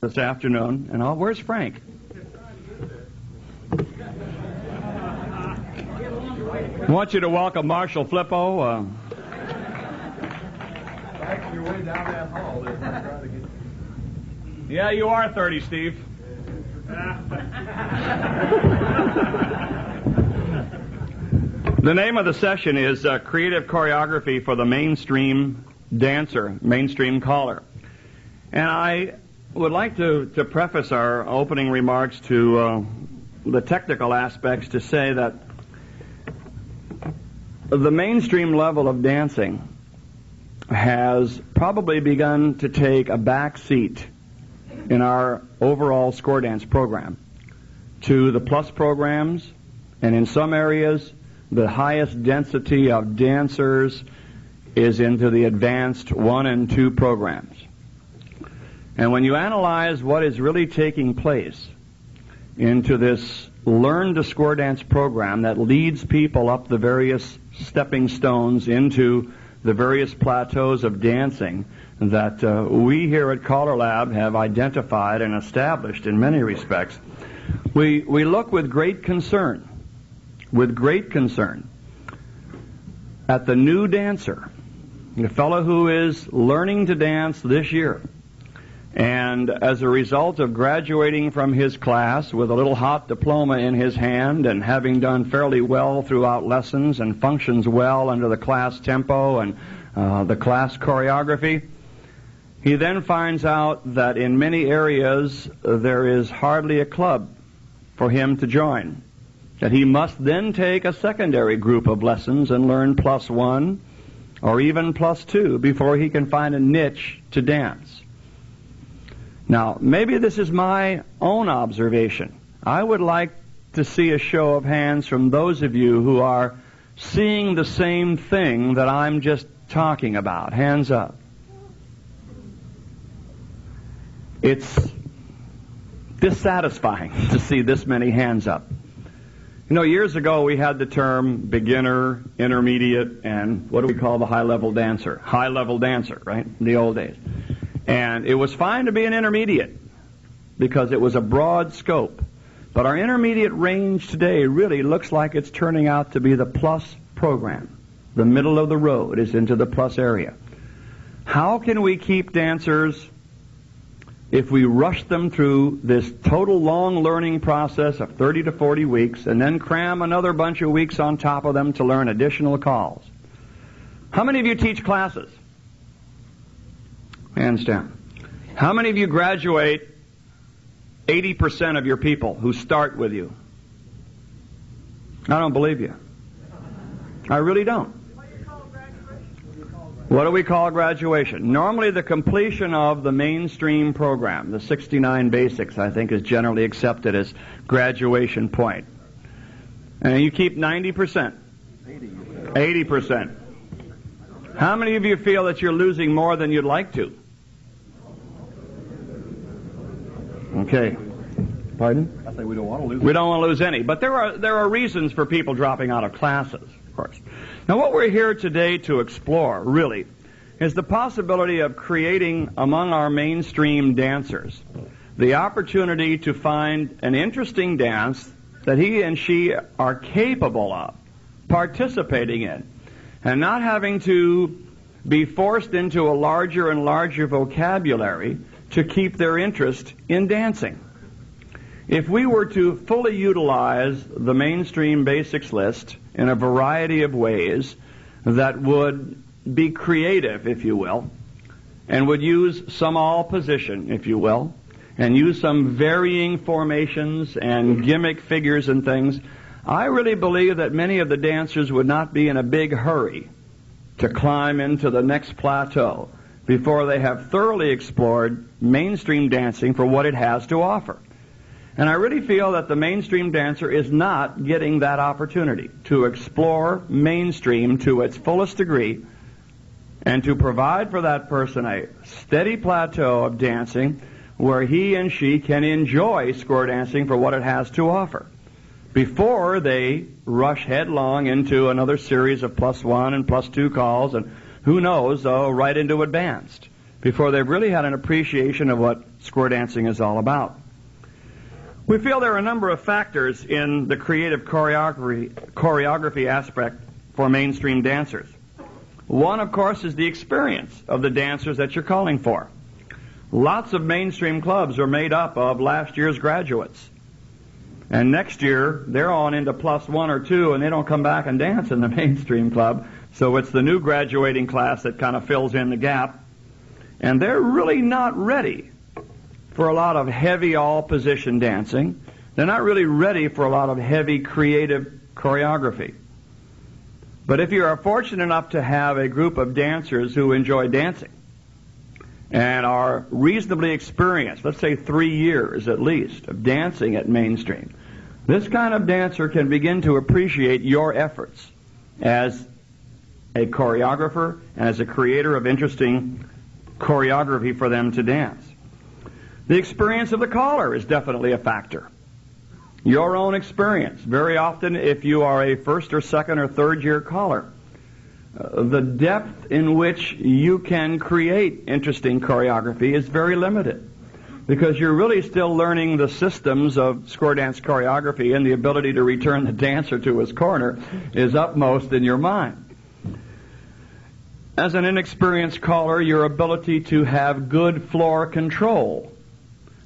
this afternoon. And where's Frank? I want you to welcome Marshall Flippo. You're way down that hall. Yeah, you are 30, Steve. The name of the session is Creative Choreography for the Mainstream Dancer, Mainstream Caller. And I would like to preface our opening remarks to the technical aspects to say that the mainstream level of dancing has probably begun to take a back seat in our overall score dance program to the plus programs, and in some areas the highest density of dancers is into the advanced 1 and 2 programs. And when you analyze what is really taking place into this Learn to Score Dance program that leads people up the various stepping stones into the various plateaus of dancing that we here at CALLERLAB have identified and established in many respects, we look with great concern at the new dancer, the fellow who is learning to dance this year. And as a result of graduating from his class with a little hot diploma in his hand and having done fairly well throughout lessons and functions well under the class tempo and the class choreography, he then finds out that in many areas there is hardly a club for him to join, that he must then take a secondary group of lessons and learn +1 or even +2 before he can find a niche to dance. Now, maybe this is my own observation. I would like to see a show of hands from those of you who are seeing the same thing that I'm just talking about. Hands up. It's dissatisfying to see this many hands up. You know, years ago we had the term beginner, intermediate, and what do we call the high-level dancer? High-level dancer, right? In the old days. And it was fine to be an intermediate because it was a broad scope. But our intermediate range today really looks like it's turning out to be the plus program. The middle of the road is into the plus area. How can we keep dancers if we rush them through this total long learning process of 30 to 40 weeks and then cram another bunch of weeks on top of them to learn additional calls? How many of you teach classes? Hands down. How many of you graduate 80% of your people who start with you? I don't believe you. I really don't. What do we call graduation? Normally the completion of the mainstream program, the 69 basics, I think, is generally accepted as graduation point. And you keep 90%. 80%. How many of you feel that you're losing more than you'd like to? Okay. Pardon? I say we don't want to lose. We don't want to lose any. But there are reasons for people dropping out of classes, of course. Now what we're here today to explore, really, is the possibility of creating among our mainstream dancers the opportunity to find an interesting dance that he and she are capable of participating in, and not having to be forced into a larger and larger vocabulary to keep their interest in dancing. If we were to fully utilize the mainstream basics list in a variety of ways that would be creative, if you will, and would use some all position, if you will, and use some varying formations and gimmick figures and things, I really believe that many of the dancers would not be in a big hurry to climb into the next plateau before they have thoroughly explored mainstream dancing for what it has to offer. And I really feel that the mainstream dancer is not getting that opportunity to explore mainstream to its fullest degree and to provide for that person a steady plateau of dancing where he and she can enjoy score dancing for what it has to offer before they rush headlong into another series of +1 and +2 calls and who knows, right into advanced. before they've really had an appreciation of what square dancing is all about. We feel there are a number of factors in the creative choreography aspect for mainstream dancers. One, of course, is the experience of the dancers that you're calling for. Lots of mainstream clubs are made up of last year's graduates. And next year, they're on into plus 1 or 2, and they don't come back and dance in the mainstream club. So it's the new graduating class that kind of fills in the gap. And they're really not ready for a lot of heavy all-position dancing. They're not really ready for a lot of heavy creative choreography. But if you are fortunate enough to have a group of dancers who enjoy dancing and are reasonably experienced, let's say 3 years at least of dancing at mainstream, this kind of dancer can begin to appreciate your efforts as a choreographer and as a creator of interesting choreography for them to dance. The experience of the caller is definitely a factor. Your own experience. Very often, if you are a first or second or third year caller, the depth in which you can create interesting choreography is very limited, because you're really still learning the systems of square dance choreography, and the ability to return the dancer to his corner is upmost in your mind. As an inexperienced caller, your ability to have good floor control,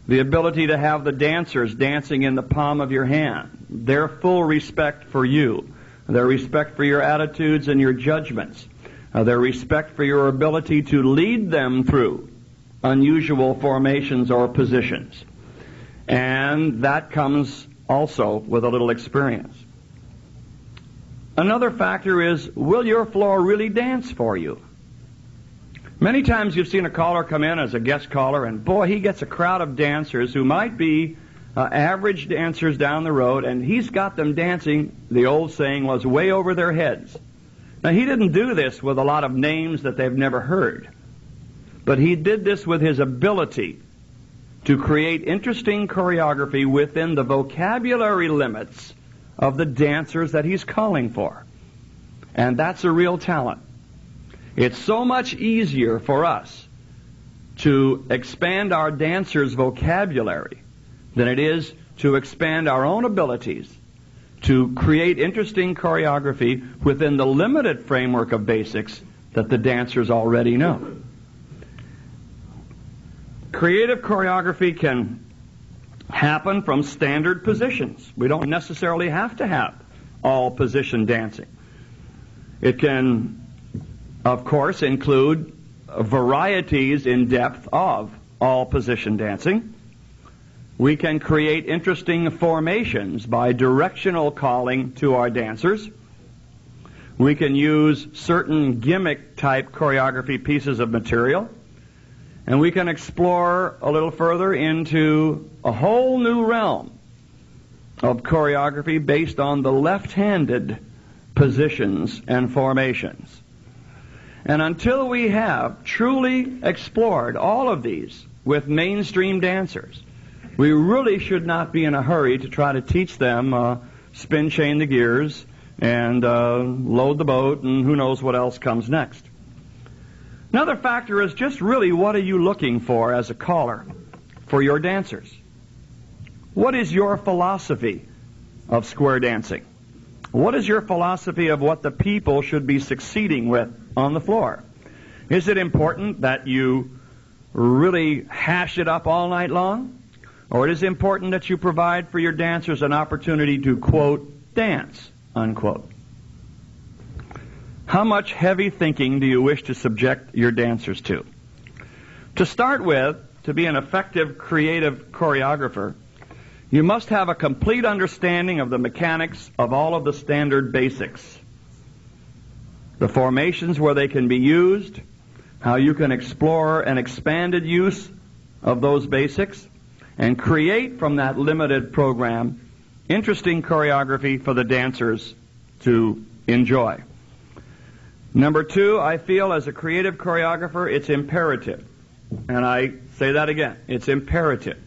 the ability to have the dancers dancing in the palm of your hand, their full respect for you, their respect for your attitudes and your judgments, their respect for your ability to lead them through unusual formations or positions. And that comes also with a little experience. Another factor is, will your floor really dance for you? Many times you've seen a caller come in as a guest caller, and boy, he gets a crowd of dancers who might be average dancers down the road, and he's got them dancing, the old saying was, way over their heads. Now, he didn't do this with a lot of names that they've never heard, but he did this with his ability to create interesting choreography within the vocabulary limits of the dancers that he's calling for. And that's a real talent. It's so much easier for us to expand our dancers' vocabulary than it is to expand our own abilities to create interesting choreography within the limited framework of basics that the dancers already know. Creative choreography can happen from standard positions. We don't necessarily have to have all position dancing. It can, of course, include varieties in depth of all position dancing. We can create interesting formations by directional calling to our dancers. We can use certain gimmick-type choreography pieces of material. And we can explore a little further into a whole new realm of choreography based on the left-handed positions and formations. And until we have truly explored all of these with mainstream dancers, we really should not be in a hurry to try to teach them spin chain the gears and load the boat and who knows what else comes next. Another factor is just really, what are you looking for as a caller for your dancers? What is your philosophy of square dancing? What is your philosophy of what the people should be succeeding with on the floor? Is it important that you really hash it up all night long? Or it is important that you provide for your dancers an opportunity to, quote, dance, unquote? How much heavy thinking do you wish to subject your dancers to? To start with, to be an effective creative choreographer, you must have a complete understanding of the mechanics of all of the standard basics. The formations where they can be used, how you can explore an expanded use of those basics, and create from that limited program interesting choreography for the dancers to enjoy. Number two, I feel as a creative choreographer, it's imperative, and I say that again, it's imperative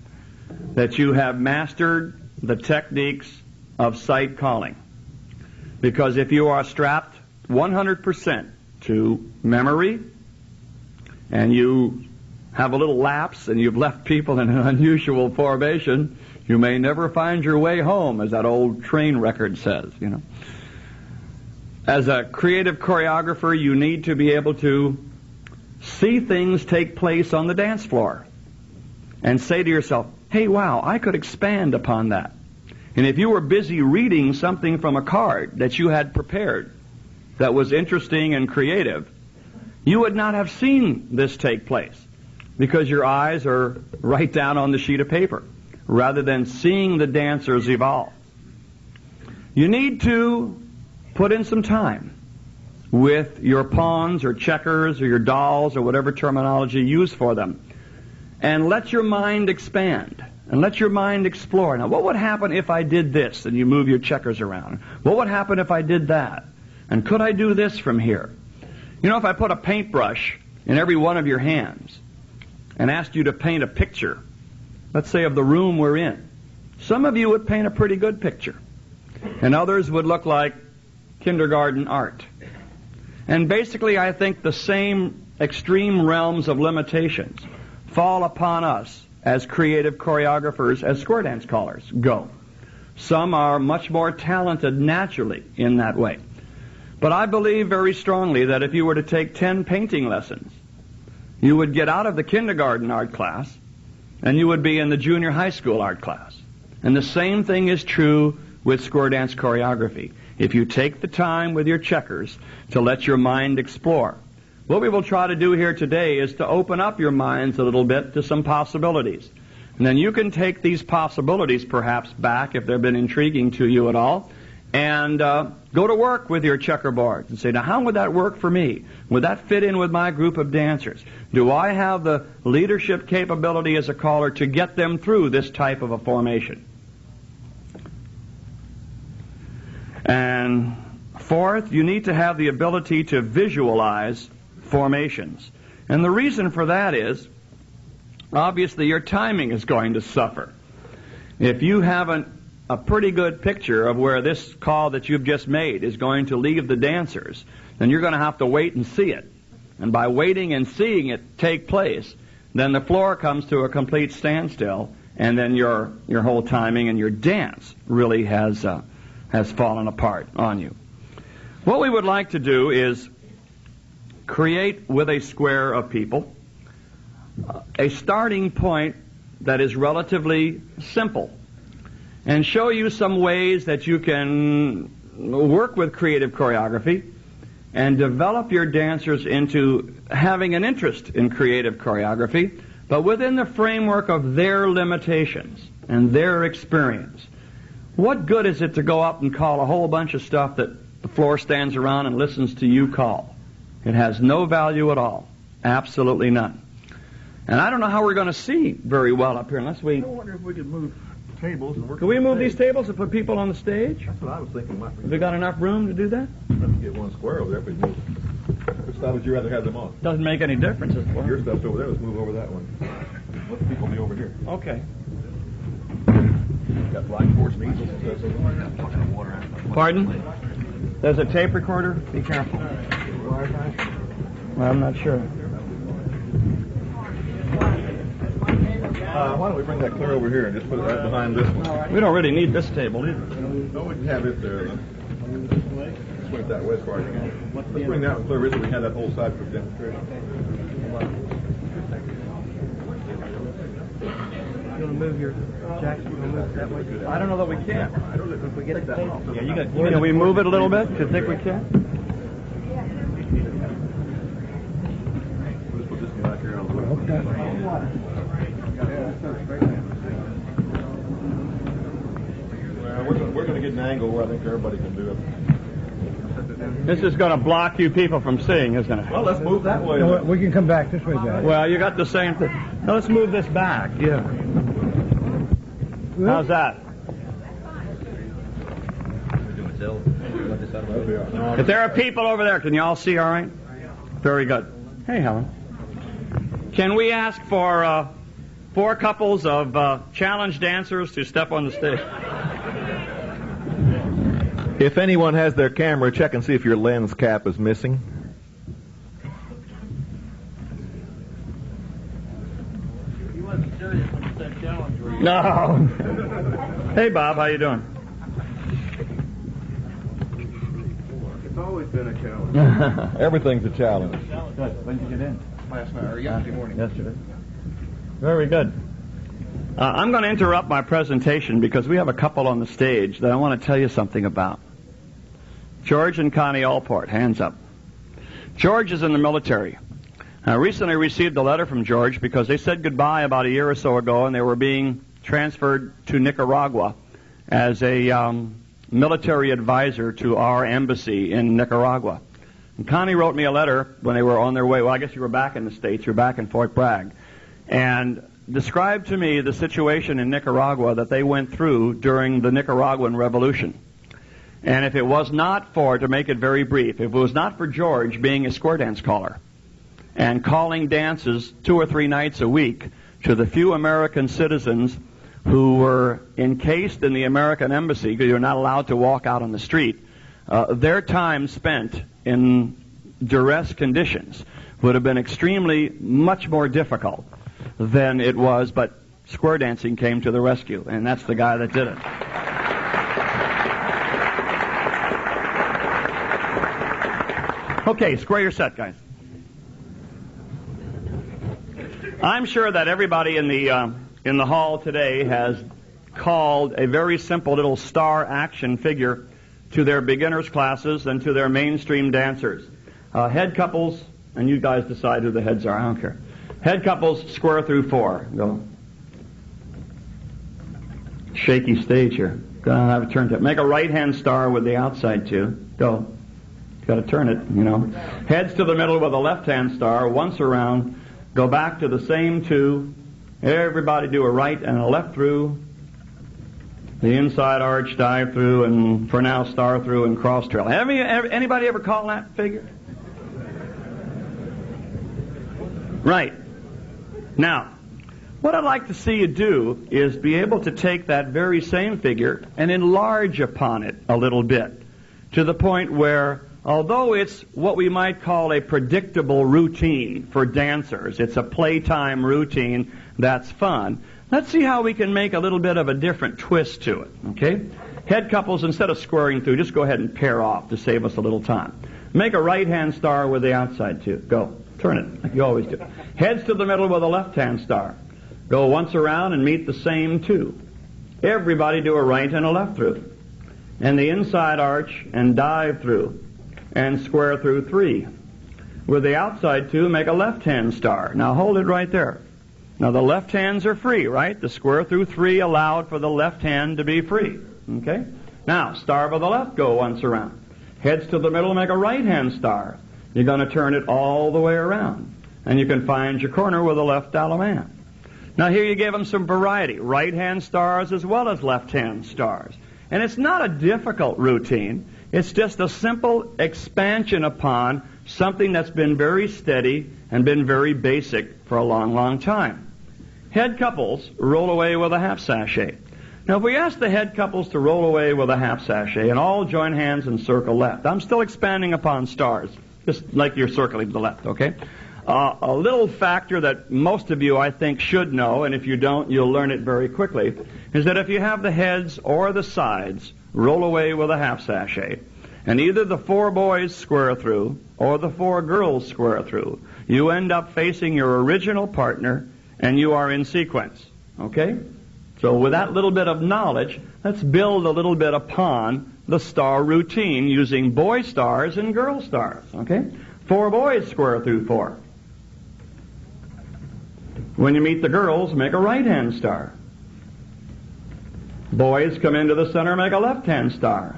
that you have mastered the techniques of sight calling. Because if you are strapped 100% to memory, and you have a little lapse and you've left people in an unusual formation, you may never find your way home, as that old train record says, you know. As a creative choreographer, you need to be able to see things take place on the dance floor and say to yourself, hey, wow, I could expand upon that. And if you were busy reading something from a card that you had prepared that was interesting and creative, you would not have seen this take place because your eyes are right down on the sheet of paper rather than seeing the dancers evolve. You need to put in some time with your pawns or checkers or your dolls or whatever terminology you use for them, and let your mind expand and let your mind explore. Now, what would happen if I did this? And you move your checkers around. What would happen if I did that? And could I do this from here? You know, if I put a paintbrush in every one of your hands and asked you to paint a picture, let's say of the room we're in, some of you would paint a pretty good picture, and others would look like kindergarten art. And basically, I think the same extreme realms of limitations fall upon us as creative choreographers, as square dance callers go. Some are much more talented naturally in that way. But I believe very strongly that if you were to take 10 painting lessons, you would get out of the kindergarten art class and you would be in the junior high school art class. And the same thing is true with square dance choreography. If you take the time with your checkers to let your mind explore. What we will try to do here today is to open up your minds a little bit to some possibilities. And then you can take these possibilities perhaps back, if they've been intriguing to you at all, and go to work with your checkerboards and say, now how would that work for me? Would that fit in with my group of dancers? Do I have the leadership capability as a caller to get them through this type of a formation? And fourth, you need to have the ability to visualize formations. And the reason for that is, obviously, your timing is going to suffer. If you haven't a pretty good picture of where this call that you've just made is going to leave the dancers, then you're going to have to wait and see it. And by waiting and seeing it take place, then the floor comes to a complete standstill, and then your whole timing and your dance really has fallen apart on you. What we would like to do is create with a square of people a starting point that is relatively simple, and show you some ways that you can work with creative choreography and develop your dancers into having an interest in creative choreography, but within the framework of their limitations and their experience. What good is it to go up and call a whole bunch of stuff that the floor stands around and listens to you call? It has no value at all. Absolutely none. And I don't know how we're going to see very well up here unless we... I wonder if we could move tables and work. Can we move these tables and put people on the stage? That's what I was thinking. Have we got enough room to do that? Let's get one square over there if we move. Which side would you rather have them on? Doesn't make any difference. Your stuff's over there. Let's move over that one. Let the people be over here. Okay. Got blind force measles and stuff. Pardon? There's a tape recorder. Be careful. Well, I'm not sure. Why don't we bring that clear over here and just put it right behind this one? We don't really need this table either. No, we can have it there. Let's swing it that way as far as you can. Let's bring that one clear so we can have that whole side for demonstration. You want to move your Jackson? You want to move that way? I don't know that we can. I don't know if we get that. Yeah, you got. Can we move it a little bit? Do you think we can? We'll just put this one right here on the left. Okay. We're going to get an angle where I think everybody can do it. This is going to block you people from seeing, isn't it? Well, let's move that way. No, we can come back this way, Jack. Well, you got the same thing. Now let's move this back. Yeah. How's that? If there are people over there, can you all see all right? Very good. Hey, Helen. Can we ask for 4 couples of challenge dancers to step on the stage? If anyone has their camera, check and see if your lens cap is missing. that challenge where you... No. Hey, Bob, how you doing? It's always been a challenge. Everything's a challenge. Good. When did you get in? Last night, or yesterday morning. Yesterday. Very good. I'm going to interrupt my presentation because we have a couple on the stage that I want to tell you something about. George and Connie Allport, hands up. George is in the military. I recently received a letter from George because they said goodbye about a year or so ago, and they were being transferred to Nicaragua as a military advisor to our embassy in Nicaragua. And Connie wrote me a letter when they were on their way. Well, I guess you were back in the States. You were back in Fort Bragg. And described to me the situation in Nicaragua that they went through during the Nicaraguan Revolution. And if it was not for, to make it very brief, if it was not for George being a square dance caller and calling dances 2 or 3 nights a week to the few American citizens who were encased in the American embassy, because you're not allowed to walk out on the street, their time spent in duress conditions would have been extremely much more difficult than it was, but square dancing came to the rescue, and that's the guy that did it. Okay, square your set, guys. I'm sure that everybody in the hall today has called a very simple little star action figure to their beginners classes and to their mainstream dancers. Head couples, and you guys decide who the heads are, I don't care. Head couples, square through 4. Go. Shaky stage here. Gonna have a turn tip. Make a right-hand star with the outside 2. Go. Got to turn it, you know. Heads to the middle with a left-hand star. Once around. Go back to the same 2. Everybody do a right and a left through. The inside arch, dive through, and for now, star through and cross trail. Anybody ever call that figure? Right. Now, what I'd like to see you do is be able to take that very same figure and enlarge upon it a little bit, to the point where, although it's what we might call a predictable routine for dancers, it's a playtime routine that's fun, let's see how we can make a little bit of a different twist to it, okay? Head couples, instead of squaring through, just go ahead and pair off to save us a little time. Make a right-hand star with the outside 2. Go. Turn it, like you always do. Heads to the middle with a left-hand star. Go once around and meet the same 2. Everybody do a right and a left through. And the inside arch and dive through. And square through 3. With the outside 2, make a left-hand star. Now hold it right there. Now the left hands are free, right? The square through 3 allowed for the left hand to be free. Okay? Now, star by the left, go once around. Heads to the middle, make a right-hand star. You're going to turn it all the way around. And you can find your corner with a left Alaman. Now here you give them some variety. Right-hand stars as well as left-hand stars. And it's not a difficult routine. It's just a simple expansion upon something that's been very steady and been very basic for a long, long time. Head couples roll away with a half sachet. Now, if we ask the head couples to roll away with a half sachet and all join hands and circle left, I'm still expanding upon stars, just like you're circling the left, okay? A little factor that most of you, I think, should know, and if you don't, you'll learn it very quickly, is that if you have the heads or the sides roll away with a half sachet, and either the 4 boys square through or the 4 girls square through, you end up facing your original partner and you are in sequence. Okay? So with that little bit of knowledge, let's build a little bit upon the star routine using boy stars and girl stars. Okay? 4 boys square through 4. When you meet the girls, make a right-hand star. Boys come into the center, make a left-hand star.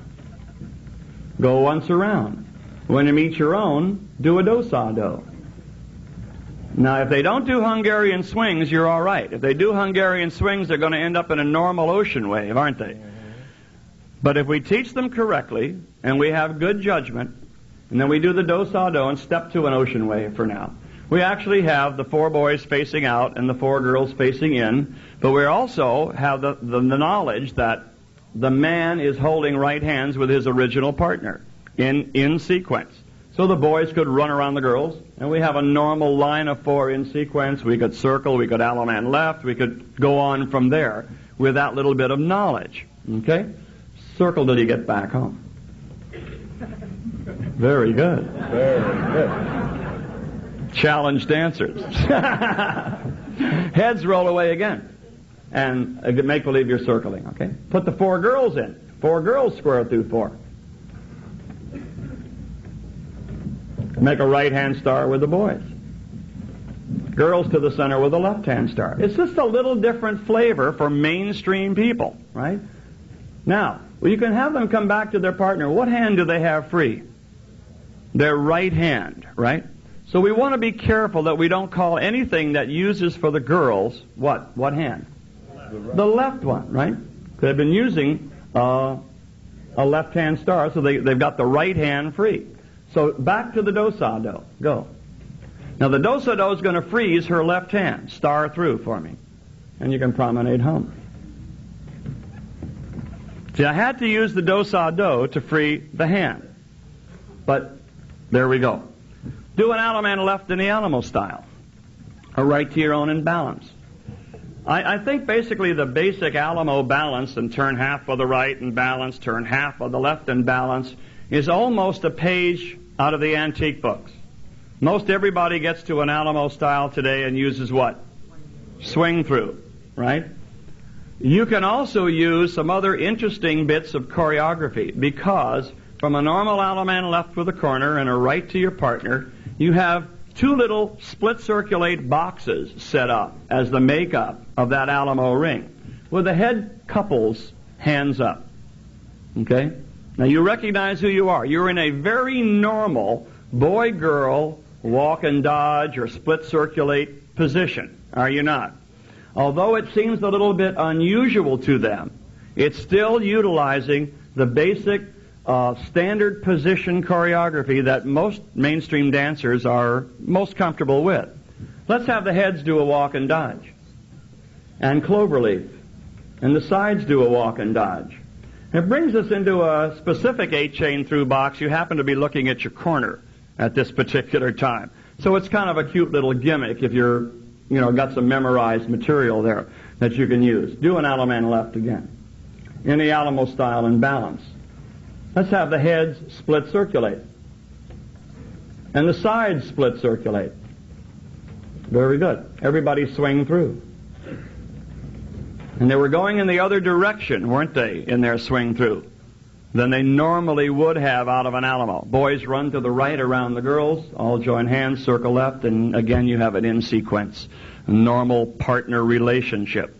Go once around. When you meet your own, do a do-sa-do. Now, if they don't do Hungarian swings, you're all right. If they do Hungarian swings, they're going to end up in a normal ocean wave, aren't they? But if we teach them correctly, and we have good judgment, and then we do the do-sa-do and step to an ocean wave for now, we actually have the 4 boys facing out and the 4 girls facing in, but we also have the knowledge that the man is holding right hands with his original partner in sequence. So the boys could run around the girls, and we have a normal line of 4 in sequence. We could circle, we could Allemand left, we could go on from there with that little bit of knowledge. Okay? Circle till you get back home. Very good. Very good. Challenged answers. Heads roll away again. And make believe you're circling, okay? Put the 4 girls in. 4 girls square through 4. Make a right-hand star with the boys. Girls to the center with a left-hand star. It's just a little different flavor for mainstream people, right? Now, you can have them come back to their partner. What hand do they have free? Their right hand, right? So we want to be careful that we don't call anything that uses for the girls, what? What hand? The left one, right? They've been using a left-hand star, so they've got the right hand free. So back to the do-sa-do. Go. Now the do-sa-do is going to freeze her left hand. Star through for me. And you can promenade home. See, I had to use the do-sa-do to free the hand. But there we go. Do an Allemand left in the Alamo style. A right to your own in balance. I think basically the basic Alamo balance, and turn half of the right and balance, turn half of the left and balance, is almost a page out of the antique books. Most everybody gets to an Alamo style today and uses what? Swing through, right? You can also use some other interesting bits of choreography, because from a normal Allemand left with a corner and a right to your partner, you have 2 little split circulate boxes set up as the makeup of that Alamo ring, with the head couples hands up. Okay? Now you recognize who you are. You're in a very normal boy-girl walk and dodge or split circulate position, are you not? Although it seems a little bit unusual to them, it's still utilizing the basic standard position choreography that most mainstream dancers are most comfortable with. Let's have the heads do a walk and dodge, and cloverleaf, and the sides do a walk and dodge. It brings us into a specific 8-chain through box. You happen to be looking at your corner at this particular time. So it's kind of a cute little gimmick if you're, got some memorized material there that you can use. Do an Allemand left again. In the Alamo style and balance. Let's have the heads split circulate. And the sides split circulate. Very good. Everybody swing through. And they were going in the other direction, weren't they, in their swing through, than they normally would have out of an Alamo. Boys run to the right around the girls, all join hands, circle left, and again you have it in sequence. A normal partner relationship.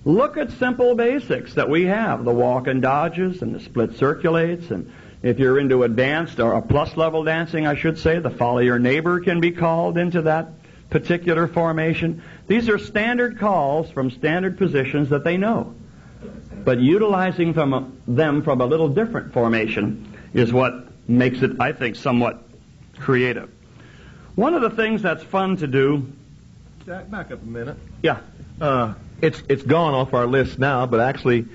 Look at simple basics that we have, the walk and dodges and the split circulates, and if you're into a dance, or a plus level dancing, I should say, the follow your neighbor can be called into that particular formation. These are standard calls from standard positions that they know. But utilizing them from a little different formation is what makes it, I think, somewhat creative. One of the things that's fun to do... Jack, back up a minute. Yeah. It's gone off our list now, but actually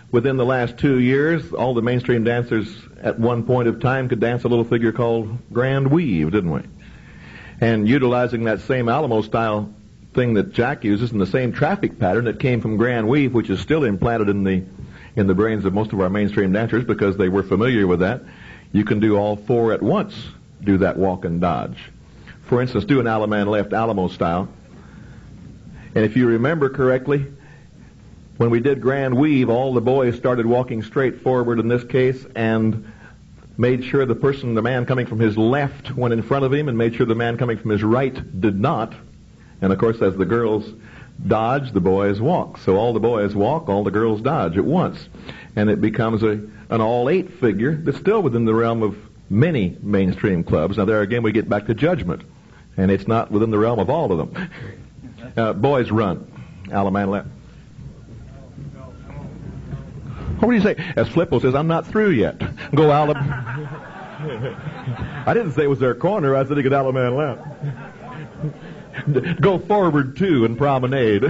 within the last 2 years, all the mainstream dancers at one point of time could dance a little figure called Grand Weave, didn't we? And utilizing that same Alamo style thing that Jack uses and the same traffic pattern that came from Grand Weave, which is still implanted in the brains of most of our mainstream dancers because they were familiar with that, you can do all 4 at once, do that walk and dodge. For instance, do an Allemand left Alamo style. And if you remember correctly, when we did Grand Weave, all the boys started walking straight forward in this case and made sure the man coming from his left went in front of him and made sure the man coming from his right did not. And of course, as the girls dodge, the boys walk. So all the boys walk, all the girls dodge at once. And it becomes an all-8 figure that's still within the realm of many mainstream clubs. Now there again we get back to judgment. And it's not within the realm of all of them. Boys run. Allemand left. What do you say? As Flippo says, I'm not through yet. Go Allemand. I didn't say it was their corner. I said he could Allemand left. Go forward, too, and promenade.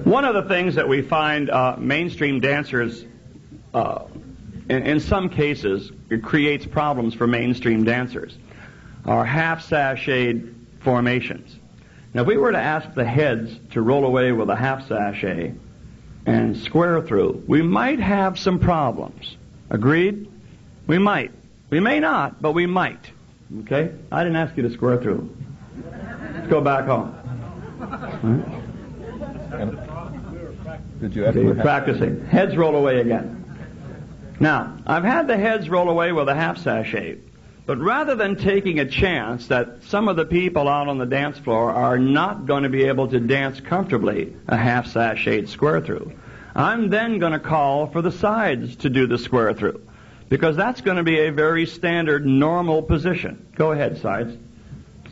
One of the things that we find mainstream dancers in some cases, it creates problems for mainstream dancers, are half-sashayed formations. Now, if we were to ask the heads to roll away with a half-sashay and square through, we might have some problems. Agreed? We might. We may not, but we might. Okay? I didn't ask you to square through. Let's go back home. Did you ask You're practicing. Heads roll away again. Now, I've had the heads roll away with a half-sashay, but rather than taking a chance that some of the people out on the dance floor are not going to be able to dance comfortably a half-sashayed square-through, I'm then going to call for the sides to do the square-through, because that's going to be a very standard, normal position. Go ahead, sides.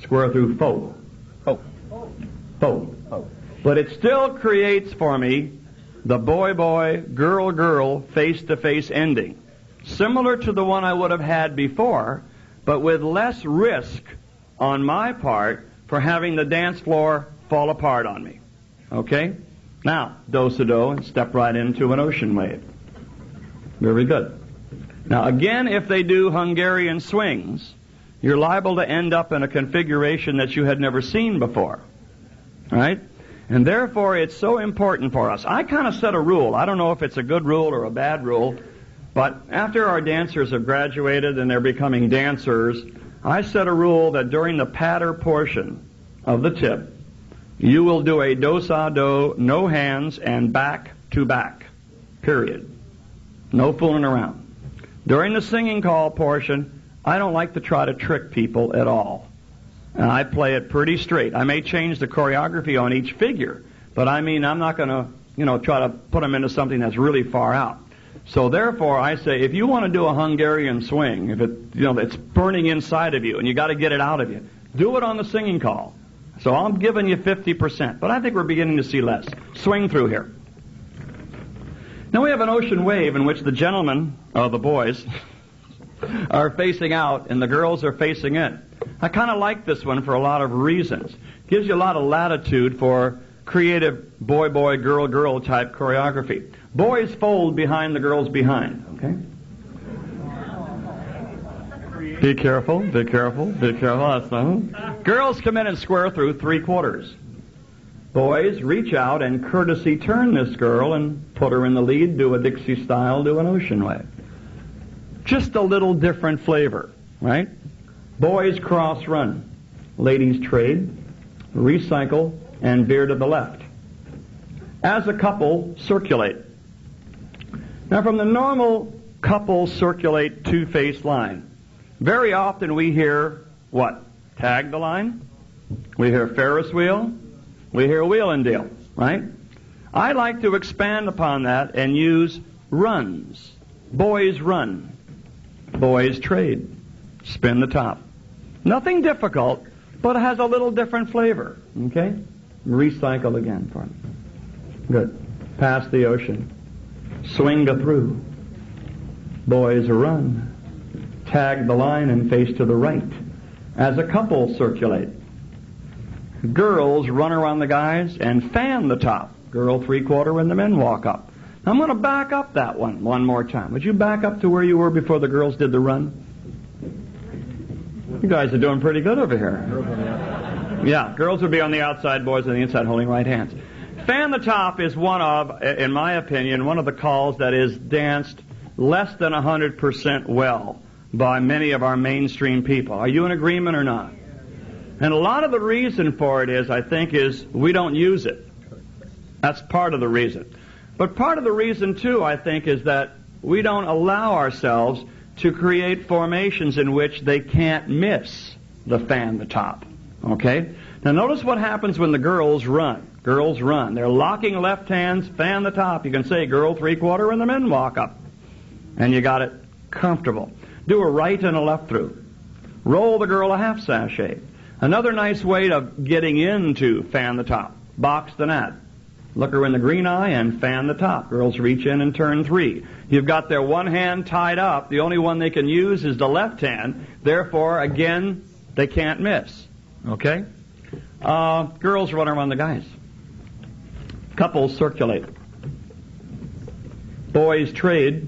Square-through faux. Oh. Faux. Oh. But it still creates for me the boy-boy, girl-girl, face-to-face ending, similar to the one I would have had before, but with less risk on my part for having the dance floor fall apart on me. Okay? Now, do-sa-do, and step right into an ocean wave. Very good. Now, again, if they do Hungarian swings, you're liable to end up in a configuration that you had never seen before. All right? And therefore, it's so important for us. I kind of set a rule. I don't know if it's a good rule or a bad rule, but after our dancers have graduated and they're becoming dancers, I set a rule that during the patter portion of the tip, you will do a do-sa-do, no hands, and back to back. Period. No fooling around. During the singing call portion, I don't like to try to trick people at all. And I play it pretty straight. I may change the choreography on each figure, but I mean, I'm not going to, try to put them into something that's really far out. So therefore, I say, if you want to do a Hungarian swing, if it, it's burning inside of you and you got to get it out of you, do it on the singing call. So I'm giving you 50%, but I think we're beginning to see less. Swing through here. Now we have an ocean wave in which the gentlemen, the boys, are facing out and the girls are facing in. I kind of like this one for a lot of reasons. Gives you a lot of latitude for creative boy-boy, girl-girl type choreography. Boys fold behind the girls behind, okay? Be careful, be careful, be careful. That's not. Girls come in and square through 3/4. Boys reach out and courtesy turn this girl and put her in the lead, do a Dixie style, do an ocean wave. Just a little different flavor, right? Boys cross run. Ladies trade, recycle, and veer to the left. As a couple, circulate. Now from the normal couple circulate two-faced line, very often we hear what? Tag the line. We hear Ferris wheel. We hear wheel and deal, right? I like to expand upon that and use runs. Boys run. Boys trade. Spin the top. Nothing difficult, but it has a little different flavor. Okay? Recycle again for me. Good. Pass the ocean. Swing to through. Boys run. Tag the line and face to the right. As a couple circulate. Girls run around the guys and fan the top. Girl 3/4 when the men walk up. I'm going to back up that one more time. Would you back up to where you were before the girls did the run? You guys are doing pretty good over here. Yeah, girls would be on the outside, boys on the inside holding right hands. Fan the top is one of, in my opinion, one of the calls that is danced less than 100% well by many of our mainstream people. Are you in agreement or not? And a lot of the reason for it is, I think, is we don't use it. That's part of the reason. But part of the reason, too, I think, is that we don't allow ourselves to create formations in which they can't miss the fan the top. Okay? Now notice what happens when the girls run. Girls run. They're locking left hands, fan the top. You can say girl 3/4 and the men walk up. And you got it comfortable. Do a right and a left through. Roll the girl a half sashay. Another nice way of getting into fan the top. Box the net. Look her in the green eye and fan the top. Girls reach in and turn 3. You've got their one hand tied up. The only one they can use is the left hand. Therefore, again, they can't miss. Okay? Girls run around the guys. Couples circulate. Boys trade.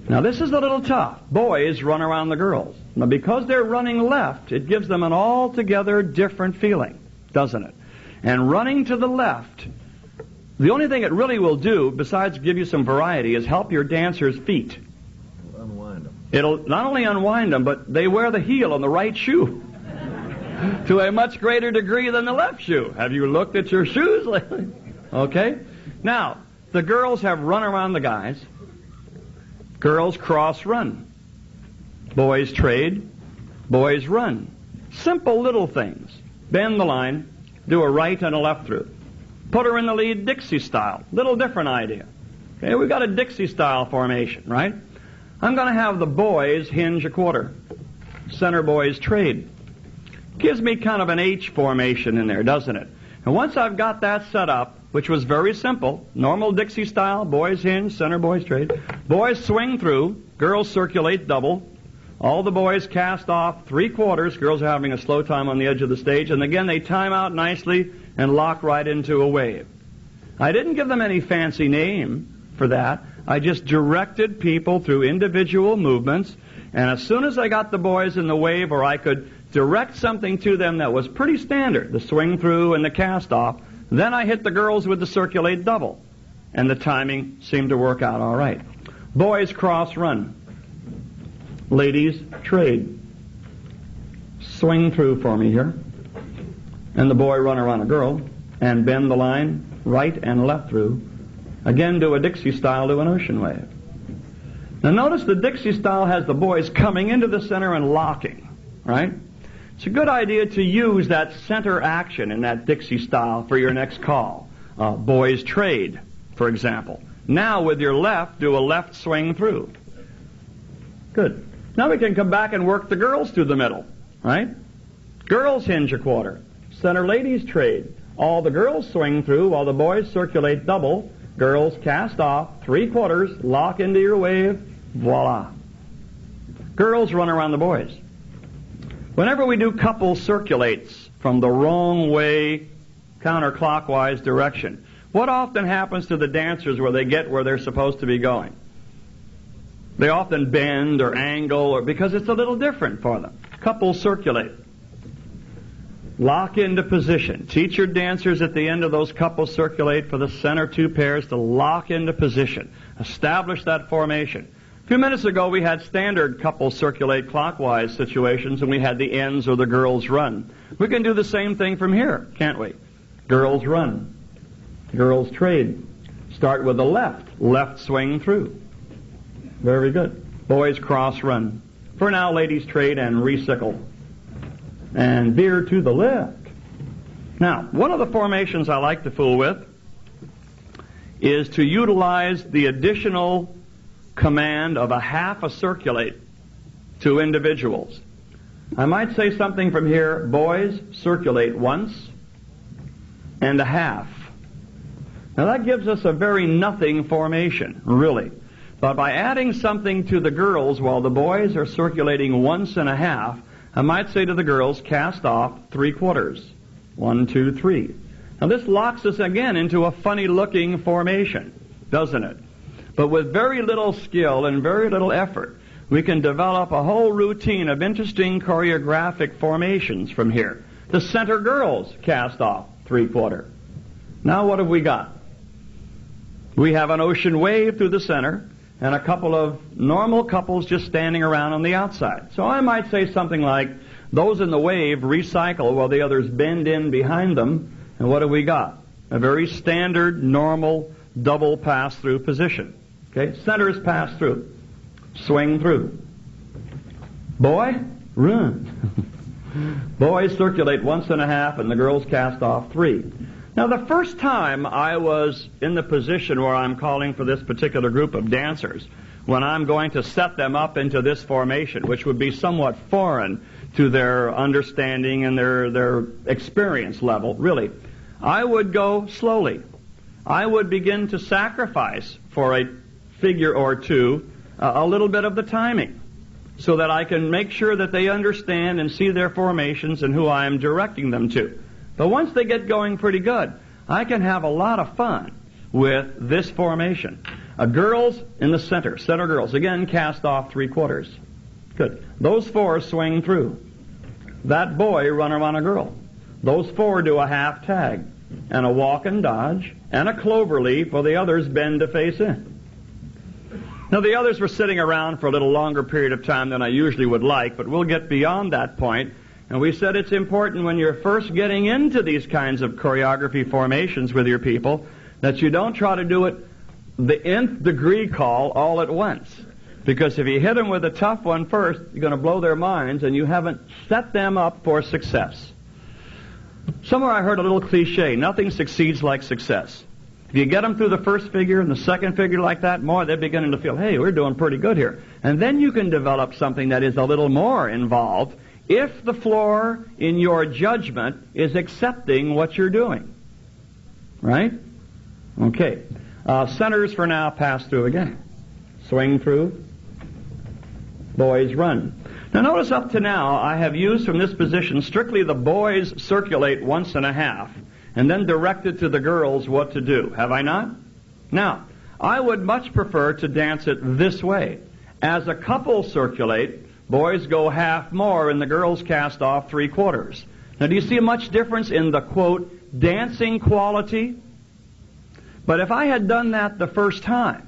Now, this is a little tough. Boys run around the girls. Now, because they're running left, it gives them an altogether different feeling, doesn't it? And running to the left, the only thing it really will do, besides give you some variety, is help your dancers' feet. Unwind them. It'll not only unwind them, but they wear the heel on the right shoe to a much greater degree than the left shoe. Have you looked at your shoes lately? Okay? Now, the girls have run around the guys. Girls cross run. Boys trade. Boys run. Simple little things. Bend the line. Do a right and a left through. Put her in the lead Dixie style. Little different idea. Okay, we've got a Dixie style formation, right? I'm going to have the boys hinge a quarter. Center boys trade. Gives me kind of an H formation in there, doesn't it? And once I've got that set up, which was very simple, normal Dixie style, boys hinge, center boys trade. Boys swing through, girls circulate double. All the boys cast off 3/4. Girls are having a slow time on the edge of the stage. And again, they time out nicely and lock right into a wave. I didn't give them any fancy name for that. I just directed people through individual movements. And as soon as I got the boys in the wave, or I could direct something to them that was pretty standard, the swing through and the cast off, then I hit the girls with the circulate double. And the timing seemed to work out all right. Boys cross run. Ladies trade. Swing through for me here. And the boy run around a girl and bend the line right and left through. Again, do a Dixie style to an ocean wave. Now notice the Dixie style has the boys coming into the center and locking, right? It's a good idea to use that center action in that Dixie style for your next call. Boys trade, for example. Now with your left, do a left swing through. Good. Now we can come back and work the girls through the middle, right? Girls hinge a quarter. Center ladies trade. All the girls swing through while the boys circulate double. Girls cast off 3/4, lock into your wave, voila. Girls run around the boys. Whenever we do couple circulates from the wrong way, counterclockwise direction, what often happens to the dancers where they get where they're supposed to be going? They often bend or angle, or because it's a little different for them. Couple circulate. Lock into position. Teach your dancers at the end of those couple circulate for the center two pairs to lock into position. Establish that formation. A few minutes ago we had standard couple circulate clockwise situations, and we had the ends or the girls run. We can do the same thing from here, can't we? Girls run. Girls trade. Start with the left. Left swing through. Very good. Boys cross run. For now, ladies trade and resickle. And veer to the left. Now, one of the formations I like to fool with is to utilize the additional command of a half a circulate to individuals. I might say something from here, boys circulate once and a half. Now that gives us a very nothing formation, really. But by adding something to the girls while the boys are circulating once and a half, I might say to the girls, cast off 3/4. 1, 2, 3. Now this locks us again into a funny looking formation, doesn't it? But with very little skill and very little effort, we can develop a whole routine of interesting choreographic formations from here. The center girls cast off 3/4. Now what have we got? We have an ocean wave through the center and a couple of normal couples just standing around on the outside. So I might say something like, those in the wave recycle while the others bend in behind them. And what have we got? A very standard, normal, double pass-through position. Okay, centers pass through. Swing through. Boy, run. Boys circulate once and a half, and the girls cast off 3. Now, the first time I was in the position where I'm calling for this particular group of dancers, when I'm going to set them up into this formation, which would be somewhat foreign to their understanding and their experience level, really, I would go slowly. I would begin to sacrifice for a figure or two a little bit of the timing, so that I can make sure that they understand and see their formations and who I am directing them to. But once they get going pretty good, I can have a lot of fun with this formation. Girls in the center girls, again cast off 3/4. Good. Those 4 swing through. That boy run around a girl. Those 4 do a half tag, and a walk and dodge, and a clover leaf, while the others bend to face in. Now the others were sitting around for a little longer period of time than I usually would like, but we'll get beyond that point. And we said it's important when you're first getting into these kinds of choreography formations with your people that you don't try to do it the nth degree call all at once. Because if you hit them with a tough one first, you're going to blow their minds, and you haven't set them up for success. Somewhere I heard a little cliche, nothing succeeds like success. If you get them through the first figure and the second figure like that, more, they're beginning to feel, hey, we're doing pretty good here. And then you can develop something that is a little more involved if the floor in your judgment is accepting what you're doing. Right? Okay. Centers for now pass through again. Swing through. Boys run. Now notice up to now I have used from this position strictly the boys circulate once and a half and then directed to the girls what to do. Have I not? Now, I would much prefer to dance it this way. As a couple circulate, boys go half more and the girls cast off 3/4. Now do you see much difference in the, quote, dancing quality? But if I had done that the first time,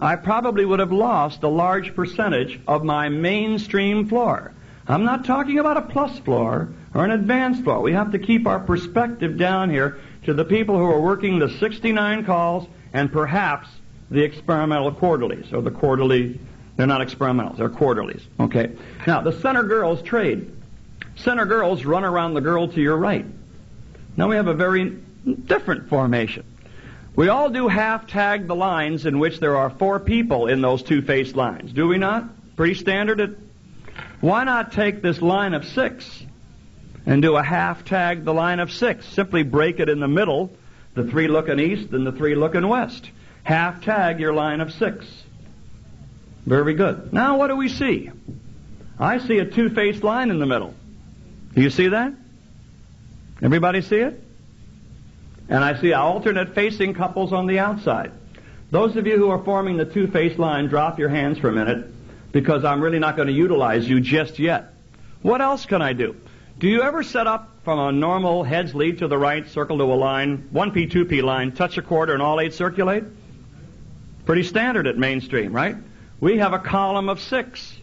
I probably would have lost a large percentage of my mainstream floor. I'm not talking about a plus floor or an advanced floor. We have to keep our perspective down here to the people who are working the 69 calls and perhaps the experimental quarterlies, or the quarterly. They're not experimentals, they're quarterlies. Okay. Now, the center girls trade. Center girls run around the girl to your right. Now we have a very different formation. We all do half-tag the lines in which there are 4 people in those 2 faced lines. Do we not? Pretty standard. Why not take this line of 6 and do a half-tag the line of 6? Simply break it in the middle, the 3 looking east and the 3 looking west. Half-tag your line of 6. Very good. Now what do we see? I see a 2-faced line in the middle. Do you see that? Everybody see it? And I see alternate facing couples on the outside. Those of you who are forming the 2-faced line, drop your hands for a minute, because I'm really not going to utilize you just yet. What else can I do? Do you ever set up from a normal heads lead to the right, circle to a line, 1P, 2P line, touch a quarter, and all 8 circulate? Pretty standard at mainstream, right? We have a column of 6.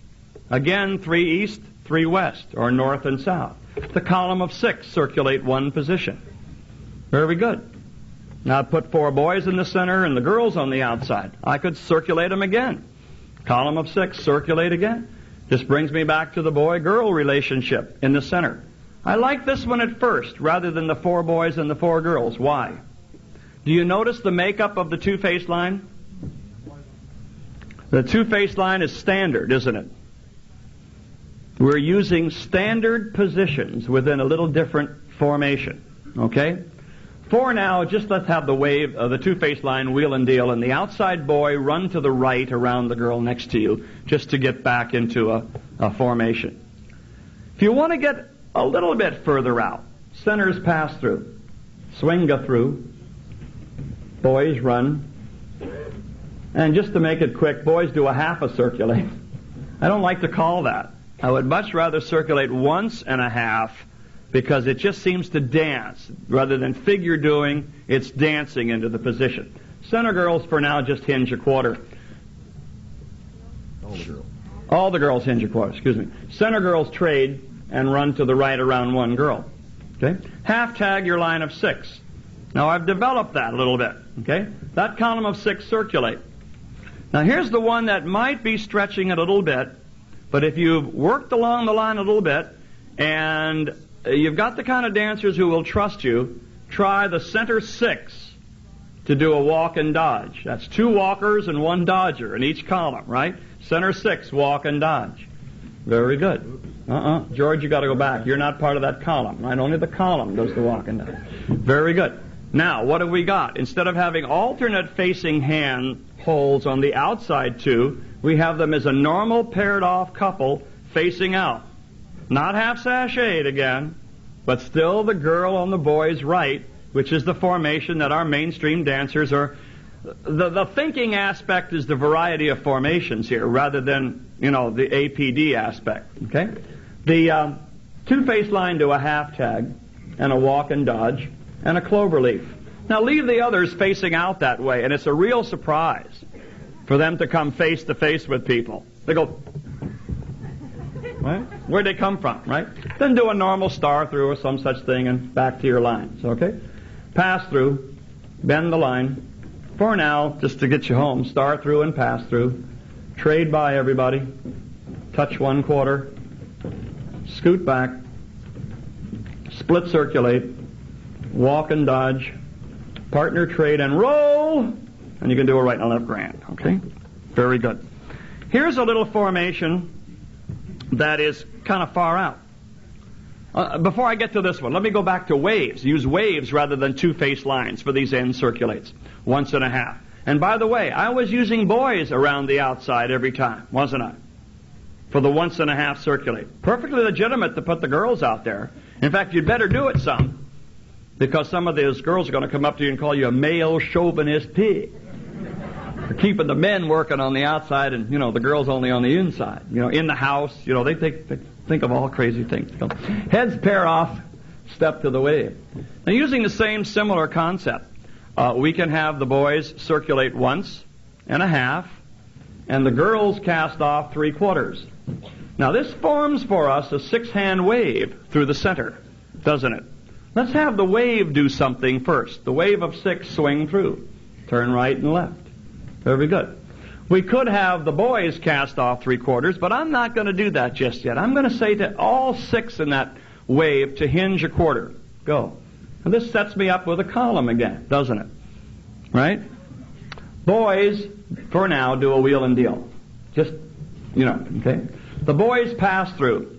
Again, 3 east, 3 west, or north and south. The column of 6 circulate 1 position. Very good. Now put 4 boys in the center and the girls on the outside. I could circulate them again. Column of 6, circulate again. This brings me back to the boy-girl relationship in the center. I like this one at first rather than the 4 boys and the 4 girls. Why? Do you notice the makeup of the 2-faced line? The 2-faced line is standard, isn't it? We're using standard positions within a little different formation. Okay? For now, just let's have the wave of the 2-faced line, wheel and deal, and the outside boy run to the right around the girl next to you, just to get back into a formation. If you want to get a little bit further out, centers pass through, swing go through, boys run, and just to make it quick, boys do a half a circulate. I don't like to call that. I would much rather circulate once and a half, because it just seems to dance. Rather than figure doing, it's dancing into the position. Center girls, for now, just hinge a quarter. All the girls. All the girls hinge a quarter, excuse me. Center girls trade and run to the right around 1 girl. Okay? Half tag your line of 6. Now, I've developed that a little bit. Okay? That column of 6 circulate. Now, here's the one that might be stretching it a little bit, but if you've worked along the line a little bit, and you've got the kind of dancers who will trust you, try the center 6 to do a walk and dodge. That's 2 walkers and 1 dodger in each column, right? Center 6, walk and dodge. Very good. George, you got to go back. You're not part of that column, right? Only the column does the walk and dodge. Very good. Now, what have we got? Instead of having alternate facing hand holes on the outside 2, we have them as a normal paired off couple facing out. Not half sashayed again, but still the girl on the boy's right, which is the formation that our mainstream dancers are the thinking aspect is the variety of formations here, rather than, the APD aspect. Okay? The two-face line to a half tag, and a walk and dodge, and a clover leaf. Now leave the others facing out that way, and it's a real surprise for them to come face to face with people. They go, right? Where'd they come from, right? Then do a normal star through or some such thing and back to your lines, okay? Pass through, bend the line. For now, just to get you home, star through and pass through. Trade by everybody. Touch 1/4. Scoot back. Split circulate. Walk and dodge. Partner trade and roll. And you can do a right and a left grand, okay? Very good. Here's a little formation that is kind of far out. Before I get to this one, let me go back to waves. Use waves rather than two-face lines for these end circulates. 1.5. And by the way, I was using boys around the outside every time, wasn't I? For the 1.5 circulate. Perfectly legitimate to put the girls out there. In fact, you'd better do it some, because some of those girls are going to come up to you and call you a male chauvinist pig. For keeping the men working on the outside and, the girls only on the inside. In the house, they think of all crazy things. Heads pair off, step to the wave. Now, using the same similar concept, we can have the boys circulate 1.5, and the girls cast off 3/4. Now, this forms for us a 6-hand wave through the center, doesn't it? Let's have the wave do something first. The wave of 6 swing through. Turn right and left. Very good. We could have the boys cast off 3/4, but I'm not going to do that just yet. I'm going to say to all 6 in that wave to hinge 1/4. Go. And this sets me up with a column again, doesn't it? Right? Boys, for now, do a wheel and deal. Just, okay? The boys pass through.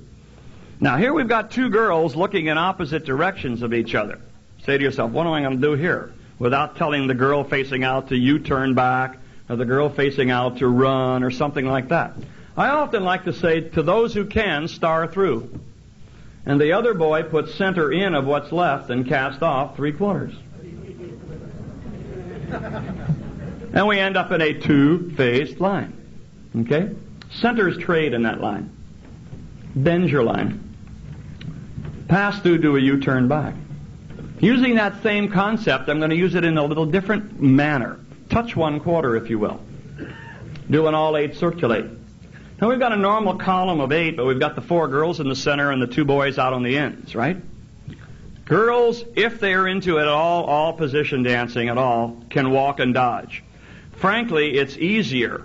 Now, here we've got 2 girls looking in opposite directions of each other. Say to yourself, what am I going to do here? Without telling the girl facing out to U-turn back, or the girl facing out to run, or something like that. I often like to say, to those who can, star through. And the other boy puts center in of what's left and cast off 3/4. And we end up in a two-faced line. Okay? Centers trade in that line. Bend your line. Pass through, do a U-turn back. Using that same concept, I'm going to use it in a little different manner. Touch 1/4, if you will. Do an all 8 circulate. Now we've got a normal column of 8, but we've got the 4 girls in the center and the 2 boys out on the ends, right? Girls, if they're into it at all position dancing at all, can walk and dodge. Frankly, it's easier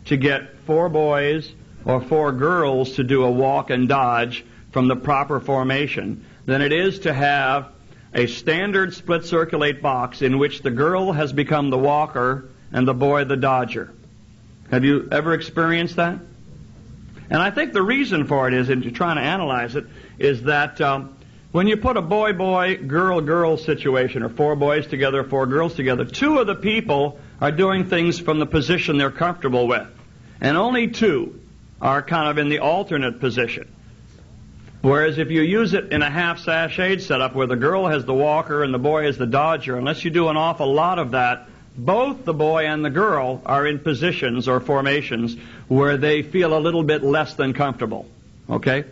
to get 4 boys or 4 girls to do a walk and dodge from the proper formation than it is to have a standard split circulate box in which the girl has become the walker and the boy the dodger. Have you ever experienced that? And I think the reason for it is, and you're trying to analyze it, is that when you put a boy-boy, girl-girl situation, or 4 boys together, 4 girls together, 2 of the people are doing things from the position they're comfortable with, and only 2 are kind of in the alternate position. Whereas if you use it in a half-sashayed setup where the girl has the walker and the boy is the dodger, unless you do an awful lot of that, both the boy and the girl are in positions or formations where they feel a little bit less than comfortable. Okay?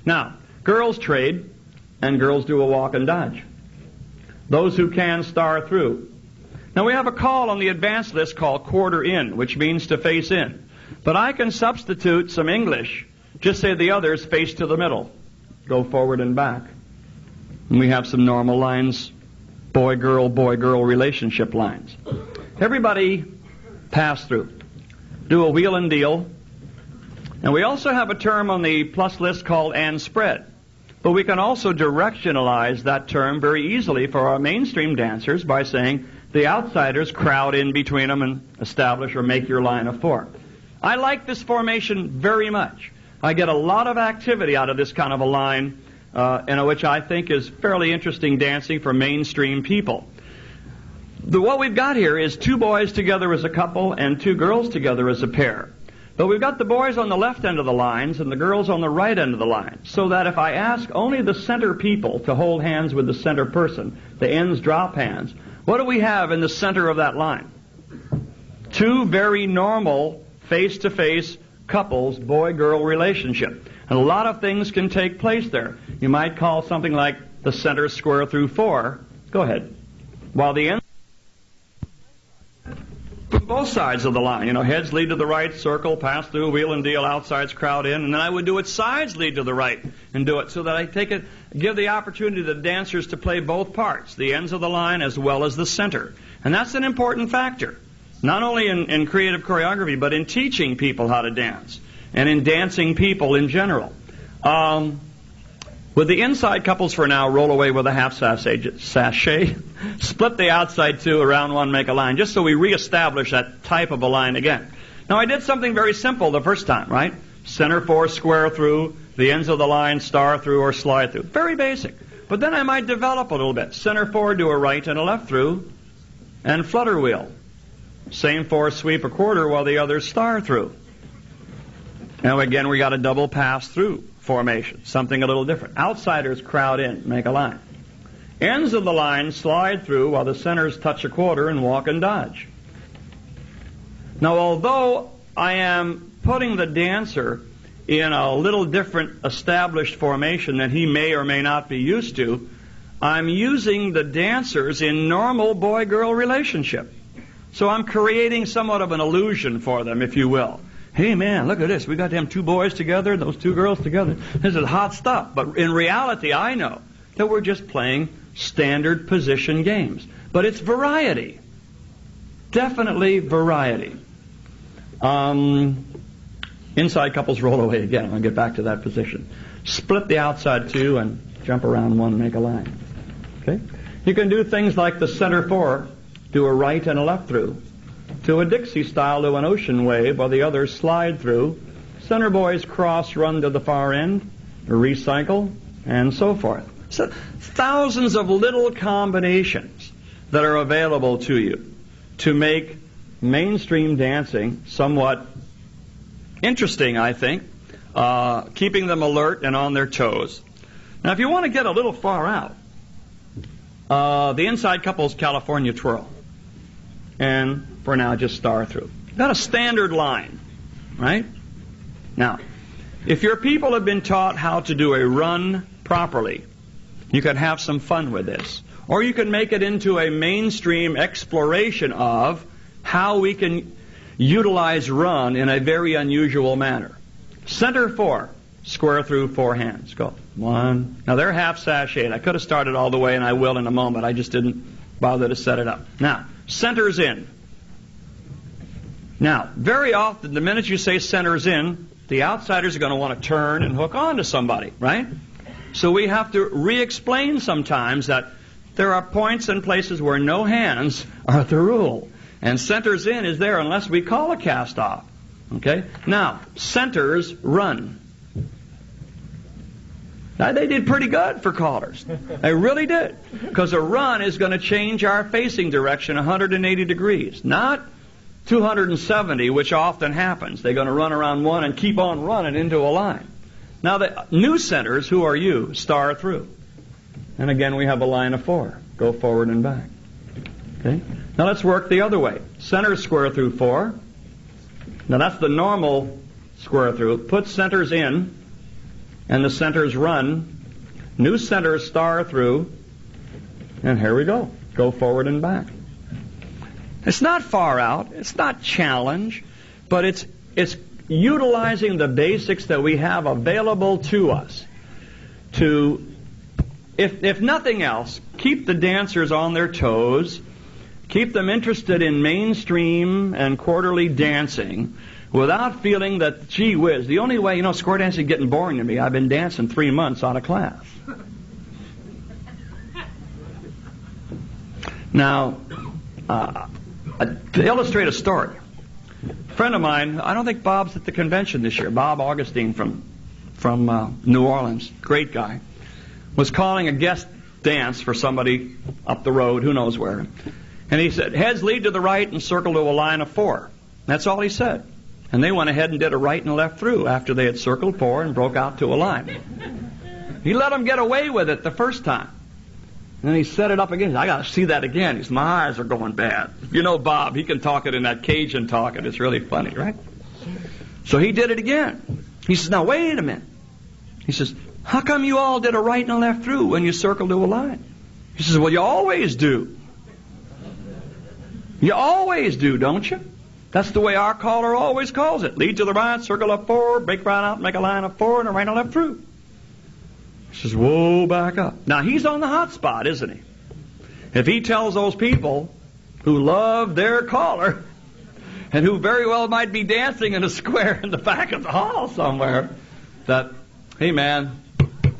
Now, girls trade, and girls do a walk and dodge. Those who can star through. Now, we have a call on the advanced list called quarter in, which means to face in. But I can substitute some English. Just say the others face to the middle. Go forward and back. And we have some normal lines, boy-girl relationship lines. Everybody pass through. Do a wheel and deal. And we also have a term on the plus list called and spread. But we can also directionalize that term very easily for our mainstream dancers by saying the outsiders crowd in between them and establish or make your line of 4. I like this formation very much. I get a lot of activity out of this kind of a line, in which I think is fairly interesting dancing for mainstream people. What we've got here is 2 boys together as a couple and 2 girls together as a pair. But we've got the boys on the left end of the lines and the girls on the right end of the line, so that if I ask only the center people to hold hands with the center person, the ends drop hands, what do we have in the center of that line? Two very normal face-to-face couples, boy-girl relationship. And a lot of things can take place there. You might call something like the center square through 4. Go ahead. While the end from both sides of the line. Heads lead to the right, circle, pass through, wheel and deal, outsides crowd in, and then I would do it sides lead to the right and do it so that I give the opportunity to the dancers to play both parts, the ends of the line as well as the center. And that's an important factor, not only in creative choreography, but in teaching people how to dance and in dancing people in general. With the inside couples for now, roll away with a half sachet. Split the outside two, around one, make a line, just so we reestablish that type of a line again. Now, I did something very simple the first time, right? Center 4, square through, the ends of the line, star through or slide through. Very basic. But then I might develop a little bit. Center 4, do a right and a left through, and flutter wheel. Same 4, sweep a quarter while the others star through. Now, again, we got a double pass through formation, something a little different. Outsiders crowd in, make a line. Ends of the line slide through while the centers touch a quarter and walk and dodge. Now, although I am putting the dancer in a little different established formation that he may or may not be used to, I'm using the dancers in normal boy-girl relationship. So I'm creating somewhat of an illusion for them, if you will. Hey, man, look at this. We got them two boys together, those two girls together. This is hot stuff. But in reality, I know that we're just playing standard position games. But it's variety. Definitely variety. Inside couples roll away again. I'll get back to that position. Split the outside two and jump around one and make a line. Okay? You can do things like the center 4, do a right and a left through. To a Dixie style, to an ocean wave, while the others slide through. Center boys cross, run to the far end, recycle, and so forth. So thousands of little combinations that are available to you to make mainstream dancing somewhat interesting, I think, keeping them alert and on their toes. Now, if you want to get a little far out, the inside couple's California twirl. And for now, just star through. Got a standard line, right? Now, if your people have been taught how to do a run properly, you could have some fun with this. Or you can make it into a mainstream exploration of how we can utilize run in a very unusual manner. Center 4, square through 4 hands. Go. 1. Now, they're half sashayed. I could have started all the way, and I will in a moment. I just didn't bother to set it up. Now, centers in. Now, very often, the minute you say centers in, the outsiders are going to want to turn and hook on to somebody, right? So we have to re-explain sometimes that there are points and places where no hands are the rule. And centers in is there unless we call a cast off. Okay? Now, centers run. Now, they did pretty good for callers. They really did. Because a run is going to change our facing direction 180 degrees. Not 270, which often happens. They're going to run around one and keep on running into a line. Now, the new centers, who are you? Star through. And again, we have a line of 4. Go forward and back. Okay? Now, let's work the other way. Centers square through 4. Now, that's the normal square through. Put centers in. And the centers run. New centers star through. And here we go. Go forward and back. It's not far out. It's not challenge. But it's utilizing the basics that we have available to us to, if nothing else, keep the dancers on their toes, keep them interested in mainstream and quarterly dancing, without feeling that, gee whiz, the only way, square dancing is getting boring to me. I've been dancing 3 months out of class. Now, to illustrate a story, a friend of mine, I don't think Bob's at the convention this year, Bob Augustine from New Orleans, great guy, was calling a guest dance for somebody up the road, who knows where. And he said, heads lead to the right and circle to a line of 4. That's all he said. And they went ahead and did a right and a left through after they had circled 4 and broke out to a line. He let them get away with it the first time. And then he set it up again. I got to see that again. My eyes are going bad. You know Bob, he can talk it in that Cajun talk, and it's really funny, right? So he did it again. He says, now wait a minute. He says, how come you all did a right and a left through when you circled to a line? He says, well, you always do. You always do, don't you? That's the way our caller always calls it. Lead to the right, circle up 4, break right out, make a line of 4, and a right and a left through. He says, whoa, back up. Now, he's on the hot spot, isn't he? If he tells those people who love their caller and who very well might be dancing in a square in the back of the hall somewhere that, hey, man,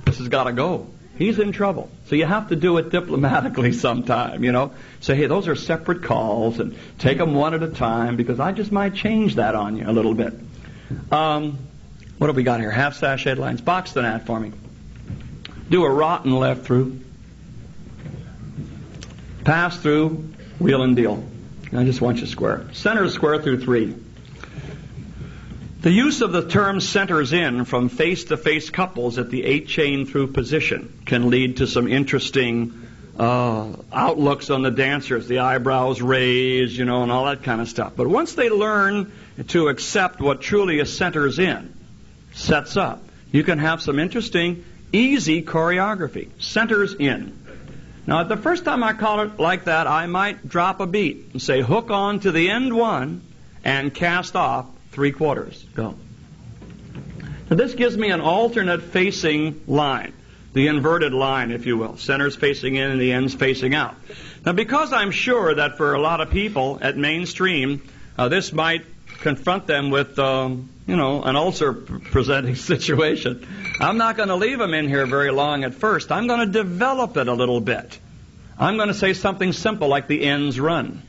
this has got to go. He's in trouble. So you have to do it diplomatically sometime, you know. Say, hey, those are separate calls, and take them one at a time, because I just might change that on you a little bit. What have we got here? Half sash headlines. Box the gnat for me. Do a rotten left through. Pass through, wheel and deal. I just want you square. Center square through 3. The use of the term centers in from face-to-face couples at the 8-chain through position can lead to some interesting outlooks on the dancers, the eyebrows raised, you know, and all that kind of stuff. But once they learn to accept what truly a centers in, sets up, you can have some interesting, easy choreography. Centers in. Now, at the first time I call it like that, I might drop a beat and say, hook on to the end 1 and cast off 3/4. Go. Now this gives me an alternate facing line, the inverted line, if you will. Centers facing in and the ends facing out. Now because I'm sure that for a lot of people at mainstream, this might confront them with, an ulcer presenting situation. I'm not going to leave them in here very long at first. I'm going to develop it a little bit. I'm going to say something simple like the ends run.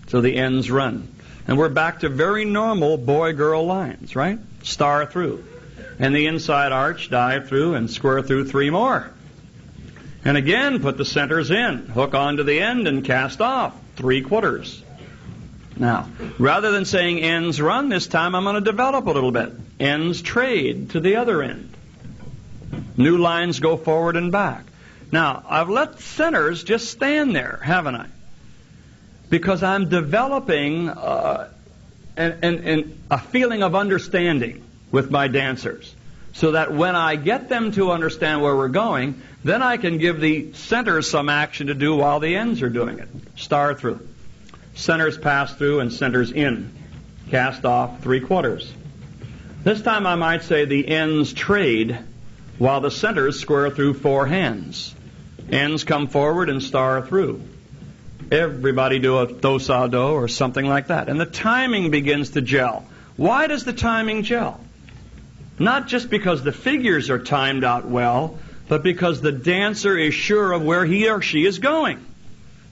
So the ends run. And we're back to very normal boy-girl lines, right? Star through. And the inside arch, dive through, and square through 3 more. And again, put the centers in. Hook onto the end and cast off 3/4. Now, rather than saying ends run, this time I'm going to develop a little bit. Ends trade to the other end. New lines go forward and back. Now, I've let centers just stand there, haven't I? Because I'm developing a feeling of understanding with my dancers. So that when I get them to understand where we're going, then I can give the centers some action to do while the ends are doing it. Star through. Centers pass through and centers in. Cast off 3/4. This time I might say the ends trade while the centers square through 4 hands. Ends come forward and star through. Everybody do a do-sa-do or something like that. And the timing begins to gel. Why does the timing gel? Not just because the figures are timed out well, but because the dancer is sure of where he or she is going.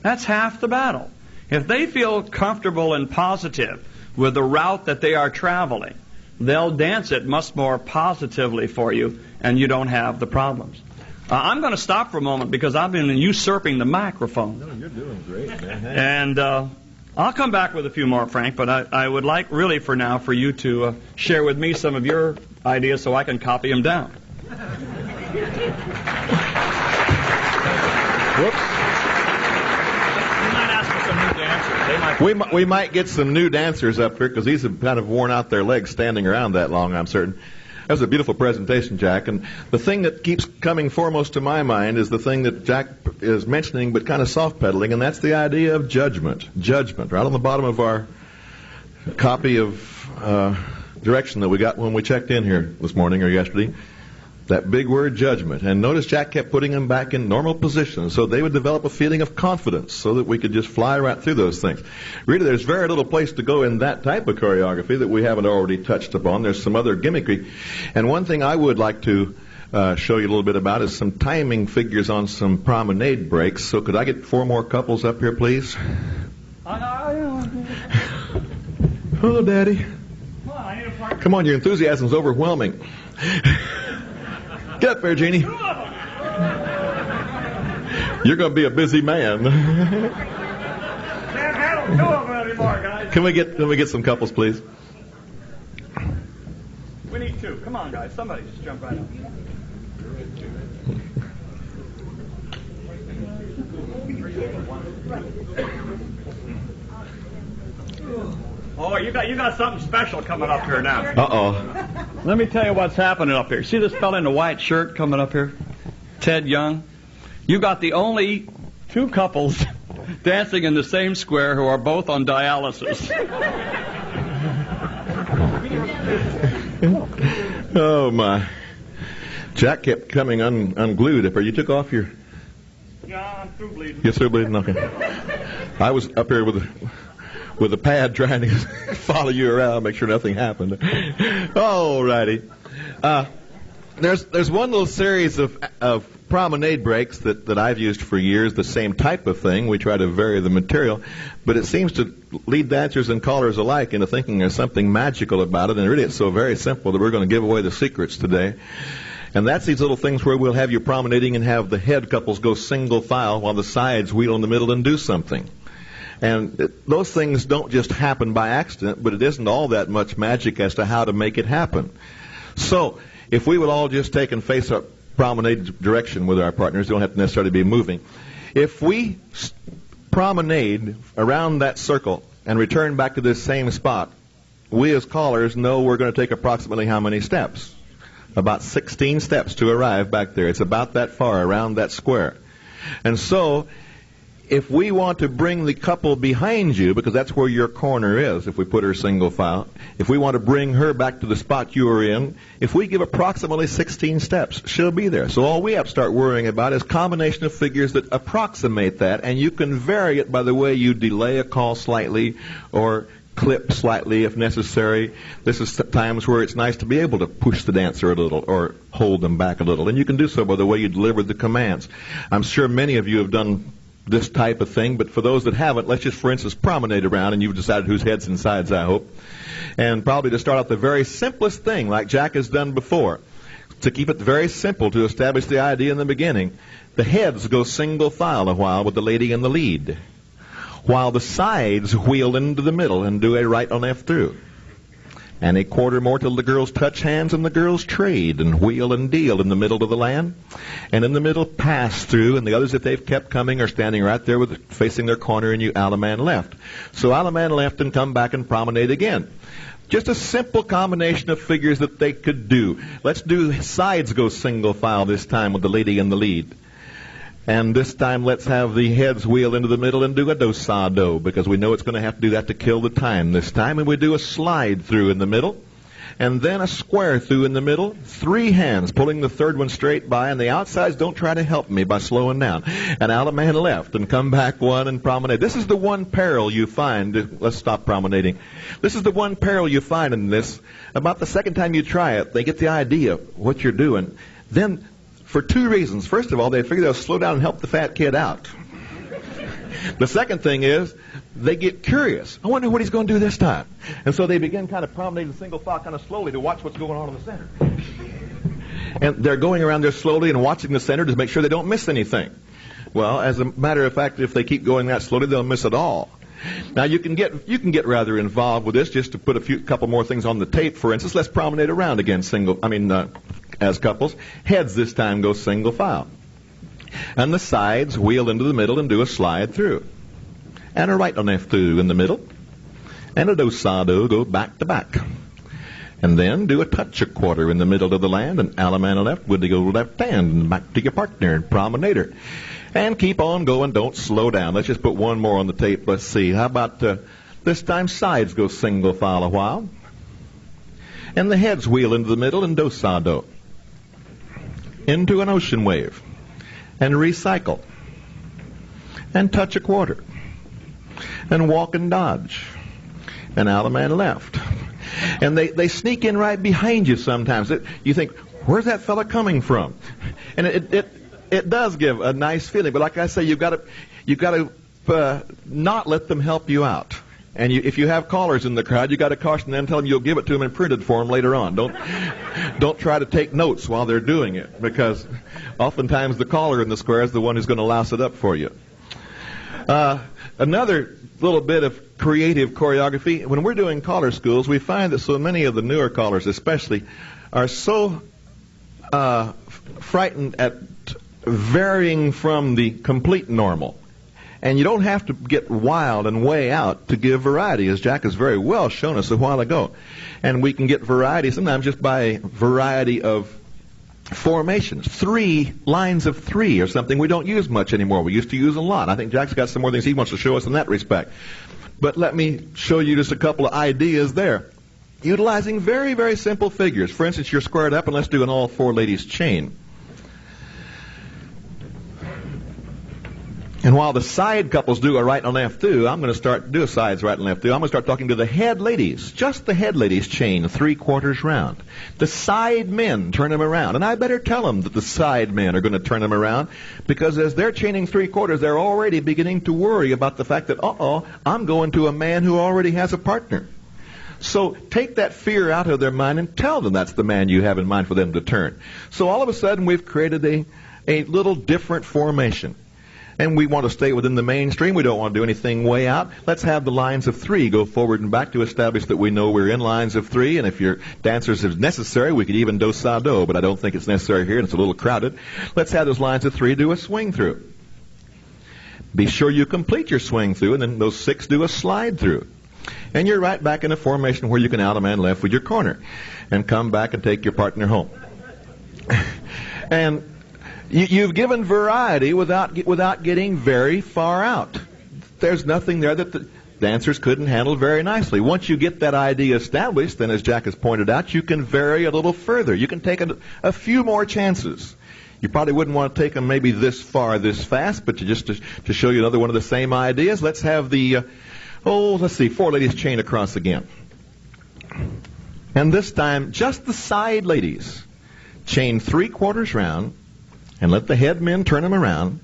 That's half the battle. If they feel comfortable and positive with the route that they are traveling, they'll dance it much more positively for you, and you don't have the problems. I'm going to stop for a moment because I've been usurping the microphone. No, you're doing great, man. And I'll come back with a few more, Frank, but I would like really for now for you to share with me some of your ideas so I can copy them down. Whoops. You might ask for some new dancers. We might get some new dancers up here because these have kind of worn out their legs standing around that long, I'm certain. That was a beautiful presentation, Jack. And the thing that keeps coming foremost to my mind is the thing that Jack is mentioning but kind of soft-pedaling, and that's the idea of judgment. Judgment, right on the bottom of our copy of direction that we got when we checked in here this morning or yesterday. That big word, judgment. And notice Jack kept putting them back in normal positions so they would develop a feeling of confidence so that we could just fly right through those things. Really, there's very little place to go in that type of choreography that we haven't already touched upon. There's some other gimmickry. And one thing I would like to show you a little bit about is some timing figures on some promenade breaks. So could I get 4 more couples up here, please? Hello, Daddy. Come on, your enthusiasm's overwhelming. Get up there, Jeannie. You're going to be a busy man. Can't handle 2 of them anymore, guys. Can we get some couples, please? We need 2. Come on, guys. Somebody just jump right up. Oh, you got something special coming up here now. Uh-oh. Let me tell you what's happening up here. See this fella in the white shirt coming up here? Ted Young. You got the only two couples dancing in the same square who are both on dialysis. Oh, my. Jack kept coming unglued up here. You took off your... Yeah, I'm through bleeding. You're through bleeding? Okay. I was up here with a pad trying to follow you around, make sure nothing happened. All righty. There's one little series of promenade breaks that I've used for years, the same type of thing. We try to vary the material, but it seems to lead dancers and callers alike into thinking there's something magical about it, and really it's so very simple that we're going to give away the secrets today. And that's these little things where we'll have you promenading and have the head couples go single file while the sides wheel in the middle and do something. And those things don't just happen by accident, but it isn't all that much magic as to how to make it happen. So, if we would all just take and face a promenade direction with our partners, don't have to necessarily be moving. If we promenade around that circle and return back to this same spot, we as callers know we're going to take approximately how many steps? About 16 steps to arrive back there. It's about that far around that square. And so, if we want to bring the couple behind you, because that's where your corner is, if we put her single file, if we want to bring her back to the spot you were in, if we give approximately 16 steps, she'll be there. So all we have to start worrying about is combination of figures that approximate that, and you can vary it by the way you delay a call slightly or clip slightly if necessary. This is times where it's nice to be able to push the dancer a little or hold them back a little, and you can do so by the way you deliver the commands. I'm sure many of you have done this type of thing, but for those that haven't, let's just, for instance, promenade around, and you've decided whose heads and sides, I hope. And probably to start out the very simplest thing, like Jack has done before, to keep it very simple, to establish the idea in the beginning. The heads go single file a while with the lady in the lead, while the sides wheel into the middle and do a right or left through. And a quarter more till the girls touch hands and the girls trade and wheel and deal in the middle of the land. And in the middle, pass through, and the others, if they've kept coming, are standing right there facing their corner, and you Alaman left. So Alaman left and come back and promenade again. Just a simple combination of figures that they could do. Let's do sides go single file this time with the lady in the lead. And this time let's have the heads wheel into the middle and do a do-sa-do, because we know it's going to have to do that to kill the time this time. And we do a slide through in the middle, and then a square through in the middle, 3 hands, pulling the third one straight by, and the outsides don't try to help me by slowing down. And Alaman left, and come back one and promenade. This is the one peril you find. Let's stop promenading. This is the one peril you find in this. About the second time you try it, they get the idea of what you're doing. Then, for 2 reasons. First of all, they figure they'll slow down and help the fat kid out. The second thing is, they get curious. I wonder what he's going to do this time. And so they begin kind of promenading single file kind of slowly to watch what's going on in the center. And they're going around there slowly and watching the center to make sure they don't miss anything. Well, as a matter of fact, if they keep going that slowly, they'll miss it all. Now, you can get rather involved with this just to put a couple more things on the tape. For instance, let's promenade around again as couples. Heads this time go single file. And the sides wheel into the middle and do a slide through. And a right and left through in the middle. And a do-sa-do go back to back. And then do a touch a quarter in the middle of the land, and Alaman left with the go left hand and back to your partner and promenader. And keep on going, don't slow down. Let's just put one more on the tape. Let's see. How about this time sides go single file a while. And the heads wheel into the middle and do-sa-do. Into an ocean wave. And recycle. And touch a quarter. And walk and dodge. And Alaman left. And they sneak in right behind you sometimes. You think, where's that fella coming from? And it does give a nice feeling. But like I say, you've got to not let them help you out. And if you have callers in the crowd, you got to caution them, tell them you'll give it to them in printed form later on. Don't try to take notes while they're doing it, because oftentimes the caller in the square is the one who's going to louse it up for you. Another little bit of creative choreography. When we're doing caller schools, we find that so many of the newer callers especially are so frightened at varying from the complete normal And you don't have to get wild and way out to give variety, as Jack has very well shown us a while ago. And we can get variety sometimes just by variety of formations. 3 lines of 3 or something we don't use much anymore. We used to use a lot. I think Jack's got some more things he wants to show us in that respect. But let me show you just a couple of ideas there. Utilizing very, very simple figures. For instance, you're squared up, and let's do an all 4 ladies chain. And while the side couples do a right and left do, I'm going to start do a sides right and left do. I'm going to start talking to the head ladies. Just the head ladies chain 3/4 round. The side men turn them around. And I better tell them that the side men are going to turn them around, because as they're chaining 3/4, they're already beginning to worry about the fact that, I'm going to a man who already has a partner. So take that fear out of their mind and tell them that's the man you have in mind for them to turn. So all of a sudden we've created a little different formation. And we want to stay within the mainstream. We don't want to do anything way out. Let's have the lines of 3 go forward and back to establish that we know we're in lines of 3. And if your dancers is necessary, we could even do-sa-do, but I don't think it's necessary here, and it's a little crowded. Let's have those lines of 3 do a swing through. Be sure you complete your swing through, and then those 6 do a slide through. And you're right back in a formation where you can out a man left with your corner and come back and take your partner home. And you've given variety without getting very far out. There's nothing there that the dancers couldn't handle very nicely. Once you get that idea established, then as Jack has pointed out, you can vary a little further. You can take a few more chances. You probably wouldn't want to take them maybe this far, this fast, but just to show you another one of the same ideas, let's have the, 4 ladies chain across again. And this time, just the side ladies chain 3/4 round, and let the head men turn them around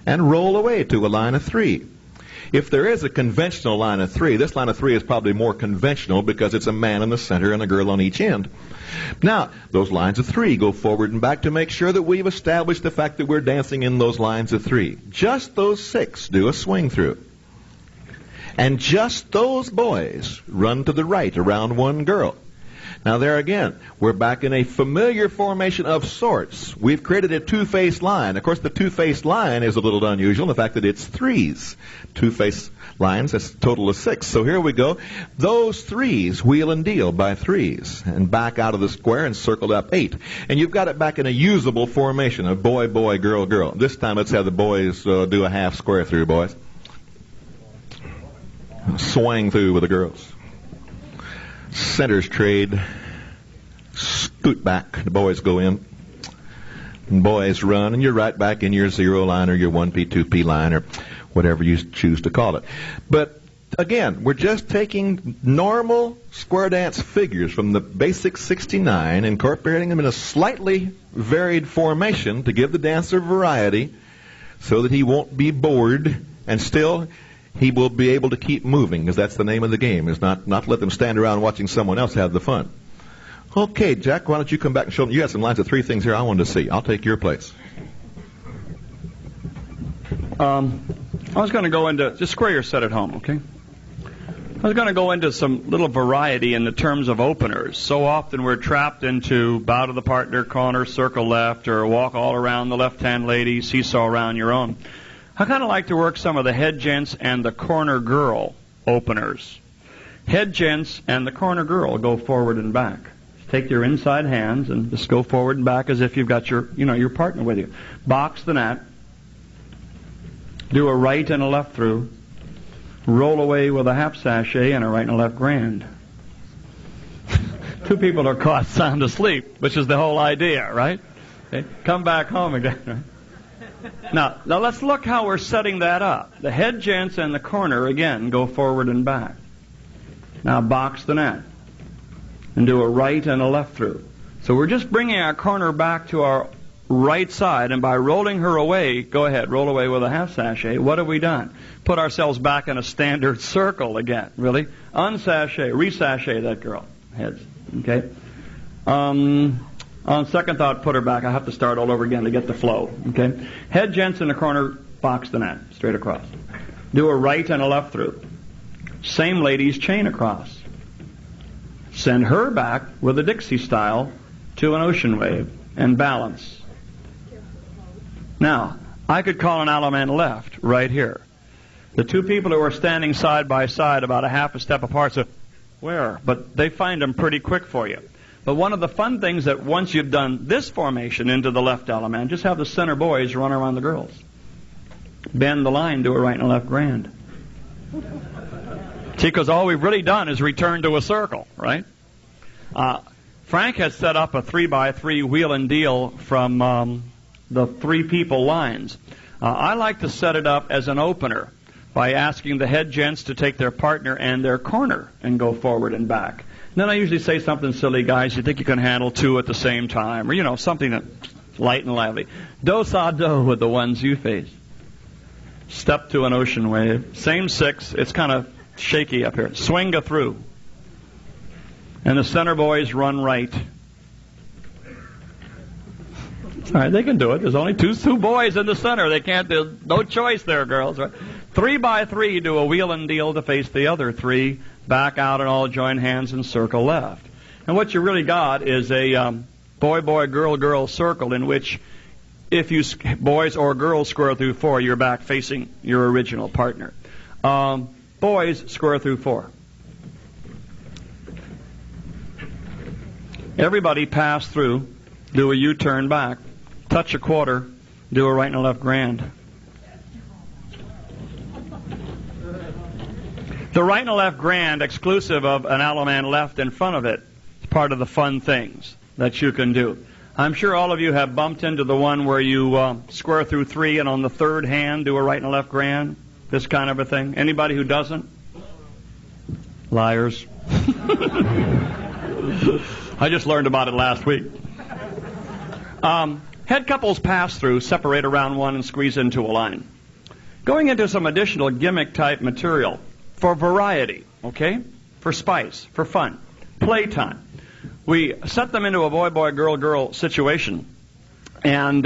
and roll away to a line of 3. If there is a conventional line of 3, this line of 3 is probably more conventional because it's a man in the center and a girl on each end. Now, those lines of 3 go forward and back to make sure that we've established the fact that we're dancing in those lines of 3. Just those 6 do a swing through. And just those boys run to the right around one girl. Now there again, we're back in a familiar formation of sorts. We've created a 2-faced line. Of course, the 2-faced line is a little unusual in the fact that it's 3s. 2-faced lines, that's a total of 6. So here we go. Those 3s wheel and deal by 3s. And back out of the square and circled up 8. And you've got it back in a usable formation of boy, boy, girl, girl. This time let's have the boys do a half square through, boys. Swing through with the girls. Centers trade, scoot back, the boys go in, and boys run, and you're right back in your 0 line or your 1P, 2P line, or whatever you choose to call it. But again, we're just taking normal square dance figures from the basic 69, incorporating them in a slightly varied formation to give the dancer variety so that he won't be bored, and still he will be able to keep moving, because that's the name of the game, is not to let them stand around watching someone else have the fun. Okay, Jack, why don't you come back and show them? You have some lines of 3 things here I wanted to see. I'll take your place. I was going to go into, just square your set at home, okay? I was going to go into some little variety in the terms of openers. So often we're trapped into bow to the partner, corner, circle left, or walk all around the left-hand lady, seesaw around your own. I kind of like to work some of the head gents and the corner girl openers. Head gents and the corner girl go forward and back. Take your inside hands and just go forward and back as if you've got your partner with you. Box the net. Do a right and a left through. Roll away with a half sachet and a right and a left grand. 2 people are caught sound asleep, which is the whole idea, right? Okay. Come back home again, right? Now let's look how we're setting that up. The head gents and the corner, again, go forward and back. Now box the net and do a right and a left through. So we're just bringing our corner back to our right side, and by rolling her away, go ahead, roll away with a half sachet. What have we done? Put ourselves back in a standard circle again, really. Unsachet, resachet that girl. Heads, okay? On second thought, put her back. I have to start all over again to get the flow. Okay? Head gents in the corner, box the net, straight across. Do a right and a left through. Same ladies chain across. Send her back with a Dixie style to an ocean wave and balance. Now, I could call an Alaman left right here. The two people who are standing side by side about a half a step apart say, where? But they find them pretty quick for you. But one of the fun things that once you've done this formation into the left element, just have the center boys run around the girls. Bend the line, do a right and a left grand. See, because all we've really done is return to a circle, right? Frank has set up a 3x3 wheel and deal from the three people lines. I like to set it up as an opener by asking the head gents to take their partner and their corner and go forward and back. And then I usually say something silly, guys, you think you can handle two at the same time, or, you know, something that's light and lively. Do-sa-do with the ones you face. Step to an ocean wave. Same six. It's kind of shaky up here. Swing a through. And the center boys run right. All right, they can do it. There's only two boys in the center. They can't. There's no choice there, girls. Right? 3x3, do a wheel and deal to face the other three. Back out and all join hands and circle left. And what you really got is a boy-boy, girl-girl circle in which if you boys or girls square through four, you're back facing your original partner. Boys square through four. Everybody pass through, do a U-turn back, touch a quarter, do a right and a left grand. The right and a left grand, exclusive of an allemande left in front of it, is part of the fun things that you can do. I'm sure all of you have bumped into the one where you square through three and on the third hand do a right and a left grand, this kind of a thing. Anybody who doesn't? Liars. I just learned about it last week. Head couples pass through, separate around one, and squeeze into a line. Going into some additional gimmick-type material for variety, okay? For spice, for fun, playtime. We set them into a boy-boy, girl-girl situation and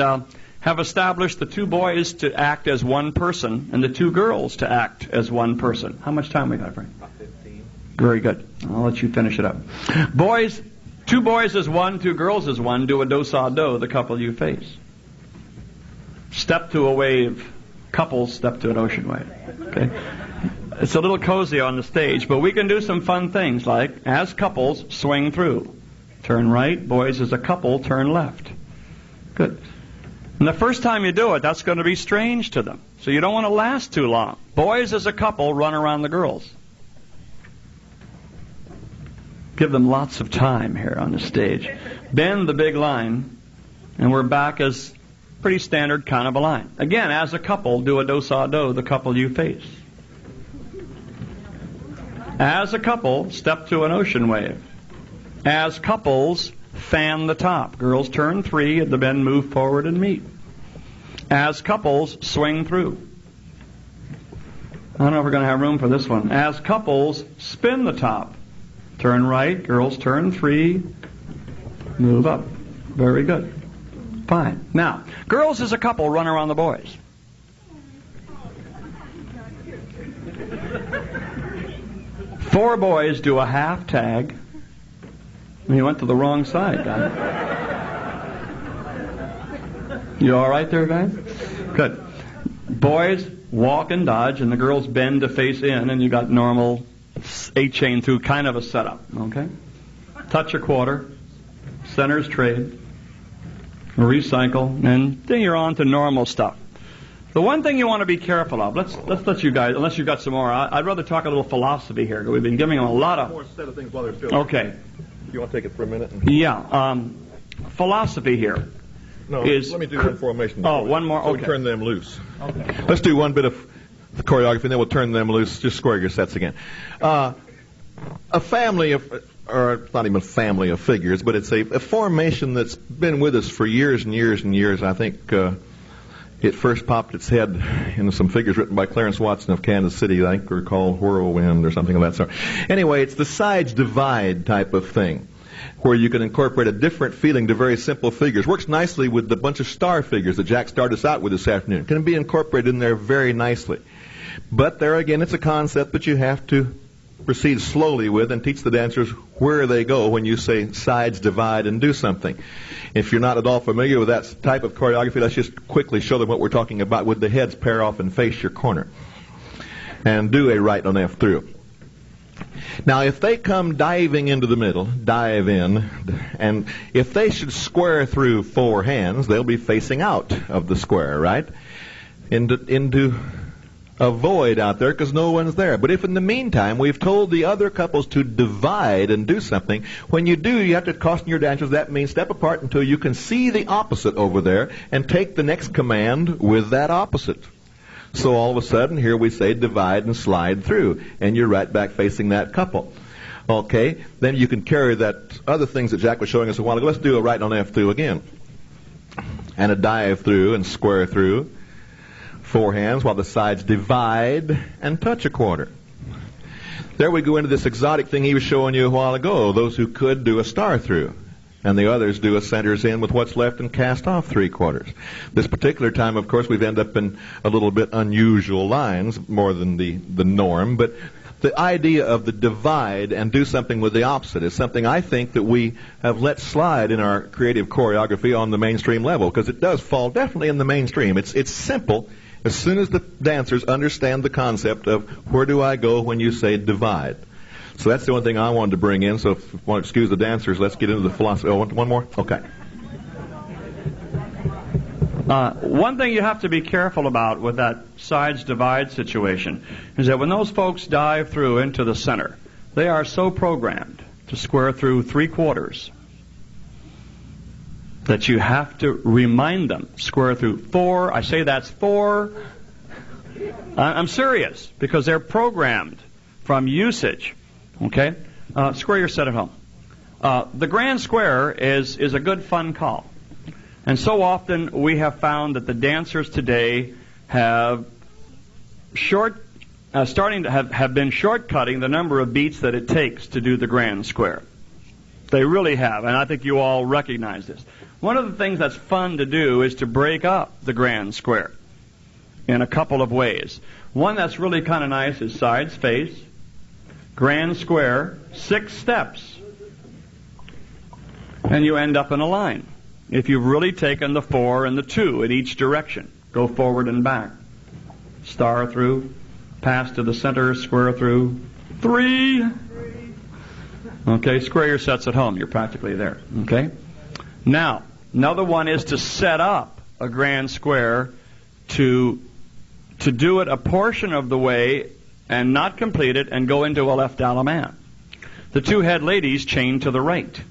have established the two boys to act as one person and the two girls to act as one person. How much time we got, Frank? About 15. Very good. I'll let you finish it up. Boys, two boys as one, two girls as one, do a do-sa-do, the couple you face. Step to a wave. Couples step to an ocean wave. Okay? It's a little cozy on the stage, but we can do some fun things like, as couples, swing through. Turn right. Boys as a couple, turn left. Good. And the first time you do it, that's going to be strange to them. So you don't want to last too long. Boys as a couple, run around the girls. Give them lots of time here on the stage. Bend the big line, and we're back as pretty standard kind of a line. Again, as a couple, do a do-sa-do, the couple you face. As a couple, step to an ocean wave. As couples, fan the top. Girls turn three, at the bend move forward and meet. As couples, swing through. I don't know if we're going to have room for this one. As couples, spin the top. Turn right, girls turn three, move up. Very good. Fine. Now, girls as a couple run around the boys. Four boys do a half tag. You went to the wrong side, guys. You all right there, guys? Good. Boys walk and dodge, and the girls bend to face in, and you got normal 8-chain through kind of a setup. Okay? Touch a quarter. Centers trade. Recycle, and then you're on to normal stuff. The one thing you want to be careful of, let's let you guys, unless you've got some more, I'd rather talk a little philosophy here. We've been giving them a lot of... More set of things while they're still... Okay. You want to take it for a minute? Yeah. Philosophy here is... Let me do one formation. Oh, one more? So okay. We'll turn them loose. Okay. Let's do one bit of the choreography, and then we'll turn them loose. Just square your sets again. A family of... or it's not even a family of figures, but it's a formation that's been with us for years and years and years. I think it first popped its head in some figures written by Clarence Watson of Kansas City, I think, called Whirlwind or something of that sort. Anyway, it's the sides divide type of thing, where you can incorporate a different feeling to very simple figures. Works nicely with the bunch of star figures that Jack started us out with this afternoon. Can be incorporated in there very nicely. But there again, it's a concept that you have to proceed slowly with and teach the dancers where they go when you say sides divide and do something. If you're not at all familiar with that type of choreography, let's just quickly show them what we're talking about with the heads pair off and face your corner. and do a right on F through. Now, if they come diving into the middle, dive in, and if they should square through 4 hands, they'll be facing out of the square, right? Into a void out there because no one's there. But if in the meantime we've told the other couples to divide and do something, when you do, you have to caution your dancers. That means step apart until you can see the opposite over there and take the next command with that opposite. So all of a sudden, here we say divide and slide through, and you're right back facing that couple. Okay, then you can carry that other things that Jack was showing us a while ago. Let's do a right on F through again. And a dive through and square through. 4 hands while the sides divide and touch a quarter. There we go into this exotic thing he was showing you a while ago. Those who could do a star through, and the others do a centers in with what's left and cast off 3/4. This particular time, of course, we've ended up in a little bit unusual lines, more than the norm, but the idea of the divide and do something with the opposite is something I think that we have let slide in our creative choreography on the mainstream level, because it does fall definitely in the mainstream. It's simple as soon as the dancers understand the concept of where do I go when you say divide. So that's the only thing I wanted to bring in. So if you want to excuse the dancers, let's get into the philosophy. Oh, one more? Okay. One thing you have to be careful about with that sides divide situation is that when those folks dive through into the center, they are so programmed to square through 3/4 that you have to remind them, square through 4. I say that's 4. I'm serious, because they're programmed from usage. Okay? Square your set at home. The grand square is a good fun call. And so often we have found that the dancers today have have been shortcutting the number of beats that it takes to do the grand square. They really have, and I think you all recognize this. One of the things that's fun to do is to break up the grand square in a couple of ways. One that's really kind of nice is sides face, grand square, 6 steps, and you end up in a line. If you've really taken the 4 and the 2 in each direction, go forward and back. Star through, pass to the center, square through, 3. Okay, square your sets at home. You're practically there. Okay? Now, another one is to set up a grand square to do it a portion of the way and not complete it and go into a left allemand. The 2 head ladies chain to the right.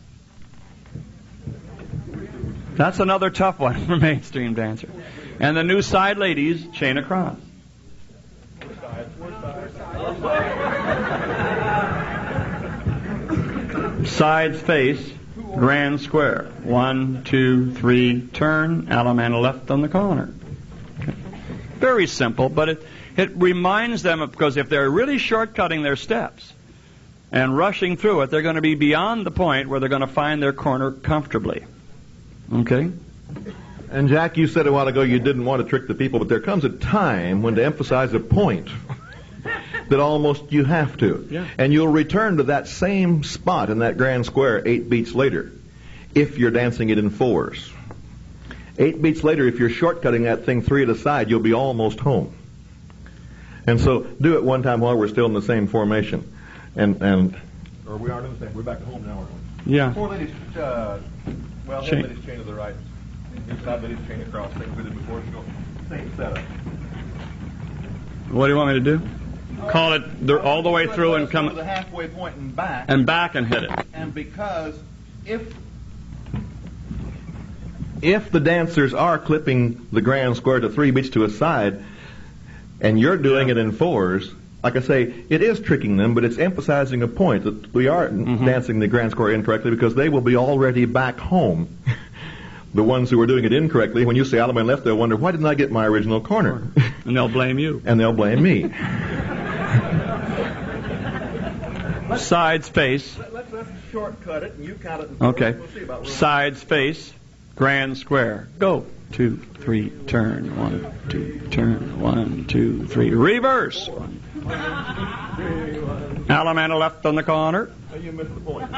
That's another tough one for mainstream dancers. And the new side ladies chain across. Sides face, grand square. 1, 2, 3, turn, allemand left on the corner. Okay. Very simple, but it reminds them of, because if they're really shortcutting their steps and rushing through it, they're going to be beyond the point where they're going to find their corner comfortably. Okay? And Jack, you said a while ago you didn't want to trick the people, but there comes a time when to emphasize a point that almost you have to. Yeah. And you'll return to that same spot in that grand square 8 beats later if you're dancing it in 4s. 8 beats later, if you're shortcutting that thing 3 at a side, you'll be almost home. And so do it one time while we're still in the same formation. Or we aren't in the same. We're back at home now, aren't we? Yeah. 4 ladies, head ladies chain to the right. Each side ladies chain across. Same we did before. Same setup. What do you want me to do? Call it all the way through and come to the halfway point and back. And back and hit it. And because if the dancers are clipping the grand square to 3 beats to a side, and you're doing it in 4s, like I say, it is tricking them, but it's emphasizing a point that we are dancing the grand square incorrectly, because they will be already back home. The ones who are doing it incorrectly, when you say allemand left, they'll wonder, why didn't I get my original corner? And they'll blame you. And they'll blame me. Sides face. Let's shortcut it, and you count it. Okay. We'll see about sides face, grand square. Go. 2, 3, turn. 1, 2, turn. 1, 2, 3. Reverse. 1, 2, 3, 1. Allemand left on the corner. Oh, you missed the point.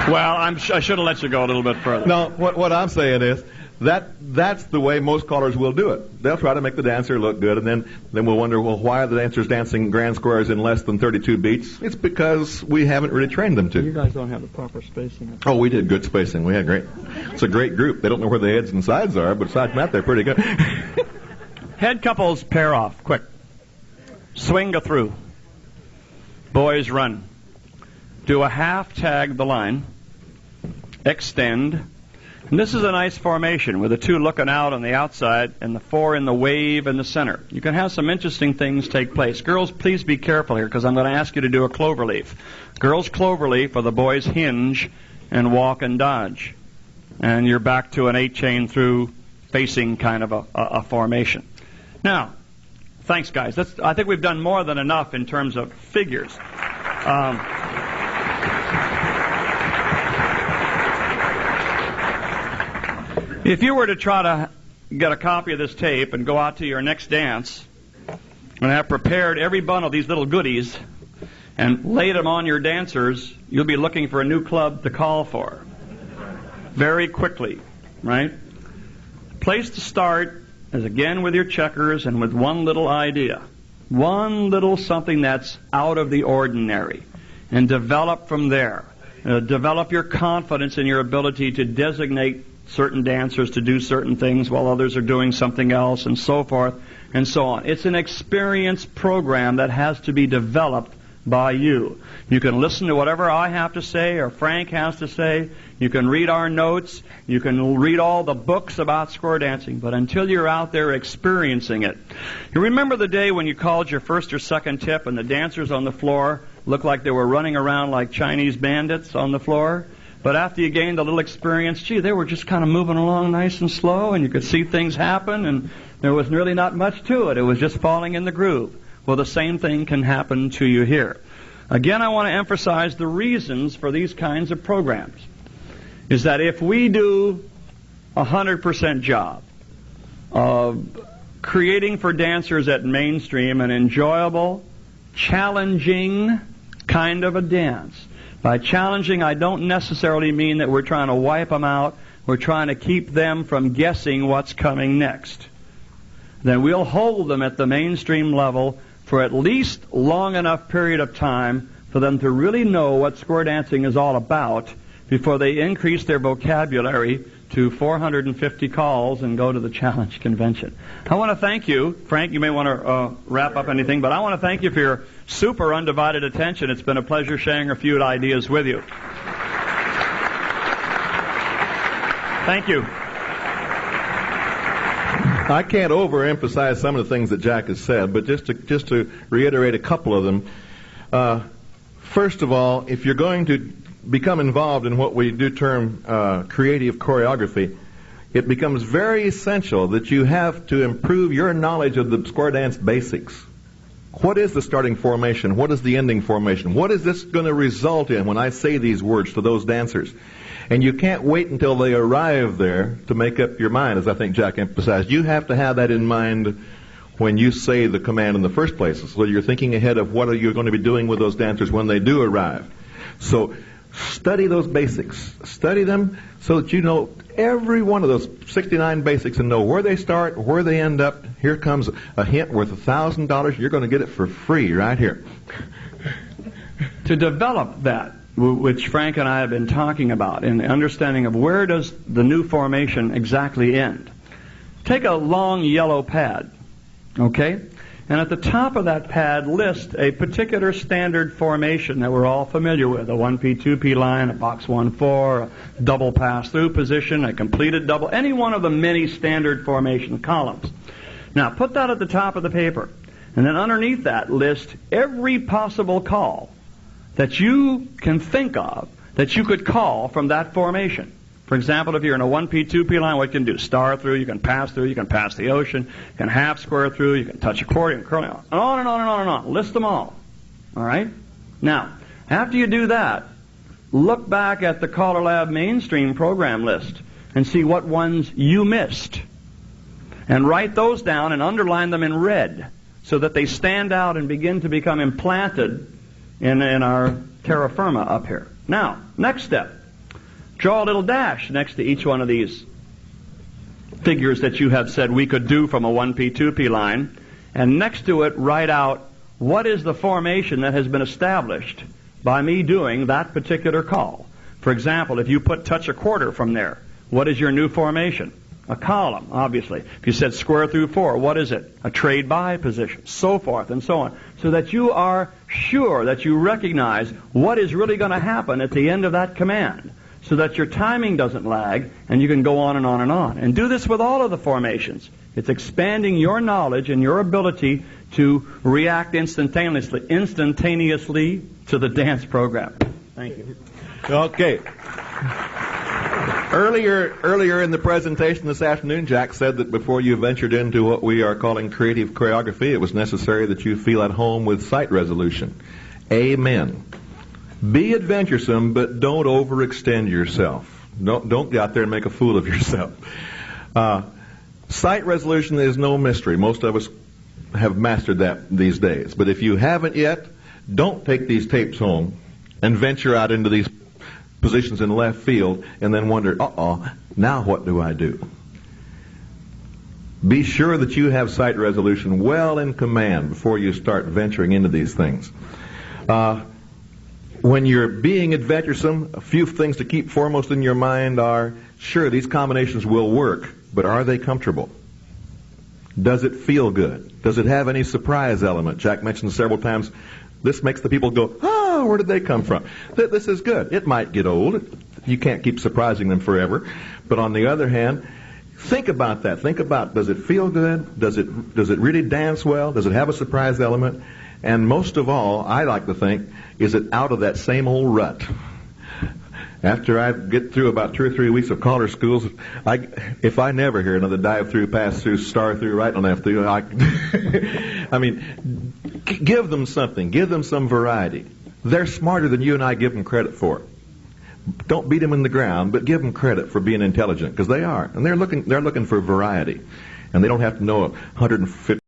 Well, I should have let you go a little bit further. No, what I'm saying is that's the way most callers will do it. They'll try to make the dancer look good, and then we'll wonder, well, why are the dancers dancing grand squares in less than 32 beats? It's because we haven't really trained them to. You guys don't have the proper spacing. Oh, we did good spacing. We had great. It's a great group. They don't know where the heads and sides are, but aside from that, they're pretty good. Head couples pair off, quick. Swing go through. Boys run. Do a half, tag the line. Extend. And this is a nice formation with the 2 looking out on the outside and the 4 in the wave in the center. You can have some interesting things take place. Girls, please be careful here because I'm going to ask you to do a cloverleaf. Girls cloverleaf, or the boys hinge and walk and dodge. And you're back to an 8-chain through facing kind of a formation. Now, thanks, guys. I think we've done more than enough in terms of figures. If you were to try to get a copy of this tape and go out to your next dance and have prepared every bundle of these little goodies and laid them on your dancers, you'll be looking for a new club to call for very quickly, right? Place to start is again with your checkers and with one little idea, one little something that's out of the ordinary, and develop from there. Develop your confidence in your ability to designate certain dancers to do certain things while others are doing something else, and so forth and so on. It's an experience program that has to be developed by you. You can listen to whatever I have to say or Frank has to say. You can read our notes. You can read all the books about square dancing. But until you're out there experiencing it. You remember the day when you called your first or second tip and the dancers on the floor looked like they were running around like Chinese bandits on the floor? But after you gained a little experience, gee, they were just kind of moving along nice and slow, and you could see things happen, and there was really not much to it. It was just falling in the groove. Well, the same thing can happen to you here. Again, I want to emphasize the reasons for these kinds of programs. Is that if we do a 100% job of creating for dancers at Mainstream an enjoyable, challenging kind of a dance. By challenging, I don't necessarily mean that we're trying to wipe them out. We're trying to keep them from guessing what's coming next. Then we'll hold them at the Mainstream level for at least long enough period of time for them to really know what square dancing is all about before they increase their vocabulary to 450 calls and go to the challenge convention. I want to thank you. Frank, you may want to wrap up anything, but I want to thank you for your super undivided attention. It's been a pleasure sharing a few ideas with you. Thank you. I can't overemphasize some of the things that Jack has said, but just to reiterate a couple of them. First of all, if you're going to become involved in what we do term creative choreography, it becomes very essential that you have to improve your knowledge of the square dance basics. What is the starting formation? What is the ending formation? What is this going to result in when I say these words to those dancers? And you can't wait until they arrive there to make up your mind, as I think Jack emphasized. You have to have that in mind when you say the command in the first place. So you're thinking ahead of what are you going to be doing with those dancers when they do arrive. So study those basics. Study them so that you know every one of those 69 basics and know where they start, where they end up. Here comes a hint worth $1,000. You're going to get it for free right here. To develop that, which Frank and I have been talking about, in the understanding of where does the new formation exactly end. Take a long yellow pad, okay? And at the top of that pad, list a particular standard formation that we're all familiar with. A 1P, 2P line, a box 1-4, a double pass-through position, a completed double, any one of the many standard formation columns. Now, put that at the top of the paper. And then underneath that, list every possible call that you can think of that you could call from that formation. For example, if you're in a 1P, 2P line, what you can do? Star through, you can pass the ocean, you can half square through, you can touch accordion, curling, and on and on and on and on. List them all. All right? Now, after you do that, look back at the CALLERLAB Mainstream program list and see what ones you missed. And write those down and underline them in red so that they stand out and begin to become implanted in our terra firma up here. Now, next step. Draw a little dash next to each one of these figures that you have said we could do from a 1P, 2P line, and next to it write out what is the formation that has been established by me doing that particular call. For example, if you put touch a quarter from there, what is your new formation? A column, obviously. If you said square through 4, what is it? A trade buy position, so forth and so on. So that you are sure that you recognize what is really going to happen at the end of that command, so that your timing doesn't lag and you can go on and on and on. And do this with all of the formations. It's expanding your knowledge and your ability to react instantaneously to the dance program. Thank you. Okay. Earlier in the presentation this afternoon, Jack said that before you ventured into what we are calling creative choreography, it was necessary that you feel at home with sight resolution. Amen. Be adventuresome, but don't overextend yourself. Don't get out there and make a fool of yourself. Sight resolution is no mystery. Most of us have mastered that these days. But if you haven't yet, don't take these tapes home and venture out into these positions in left field and then wonder, now what do I do? Be sure that you have sight resolution well in command before you start venturing into these things. When you're being adventuresome, a few things to keep foremost in your mind are, sure, these combinations will work, but are they comfortable? Does it feel good? Does it have any surprise element? Jack mentioned several times, this makes the people go, where did they come from? This is good. It might get old. You can't keep surprising them forever. But on the other hand, think about that. Think about, does it feel good? Does it really dance well? Does it have a surprise element? And most of all, I like to think, is it out of that same old rut? After I get through about 2 or 3 weeks of caller schools, if I never hear another dive through, pass through, star through, right on left through, I mean, give them something. Give them some variety. They're smarter than you and I give them credit for. Don't beat them in the ground, but give them credit for being intelligent, because they are. And they're looking for variety. And they don't have to know 150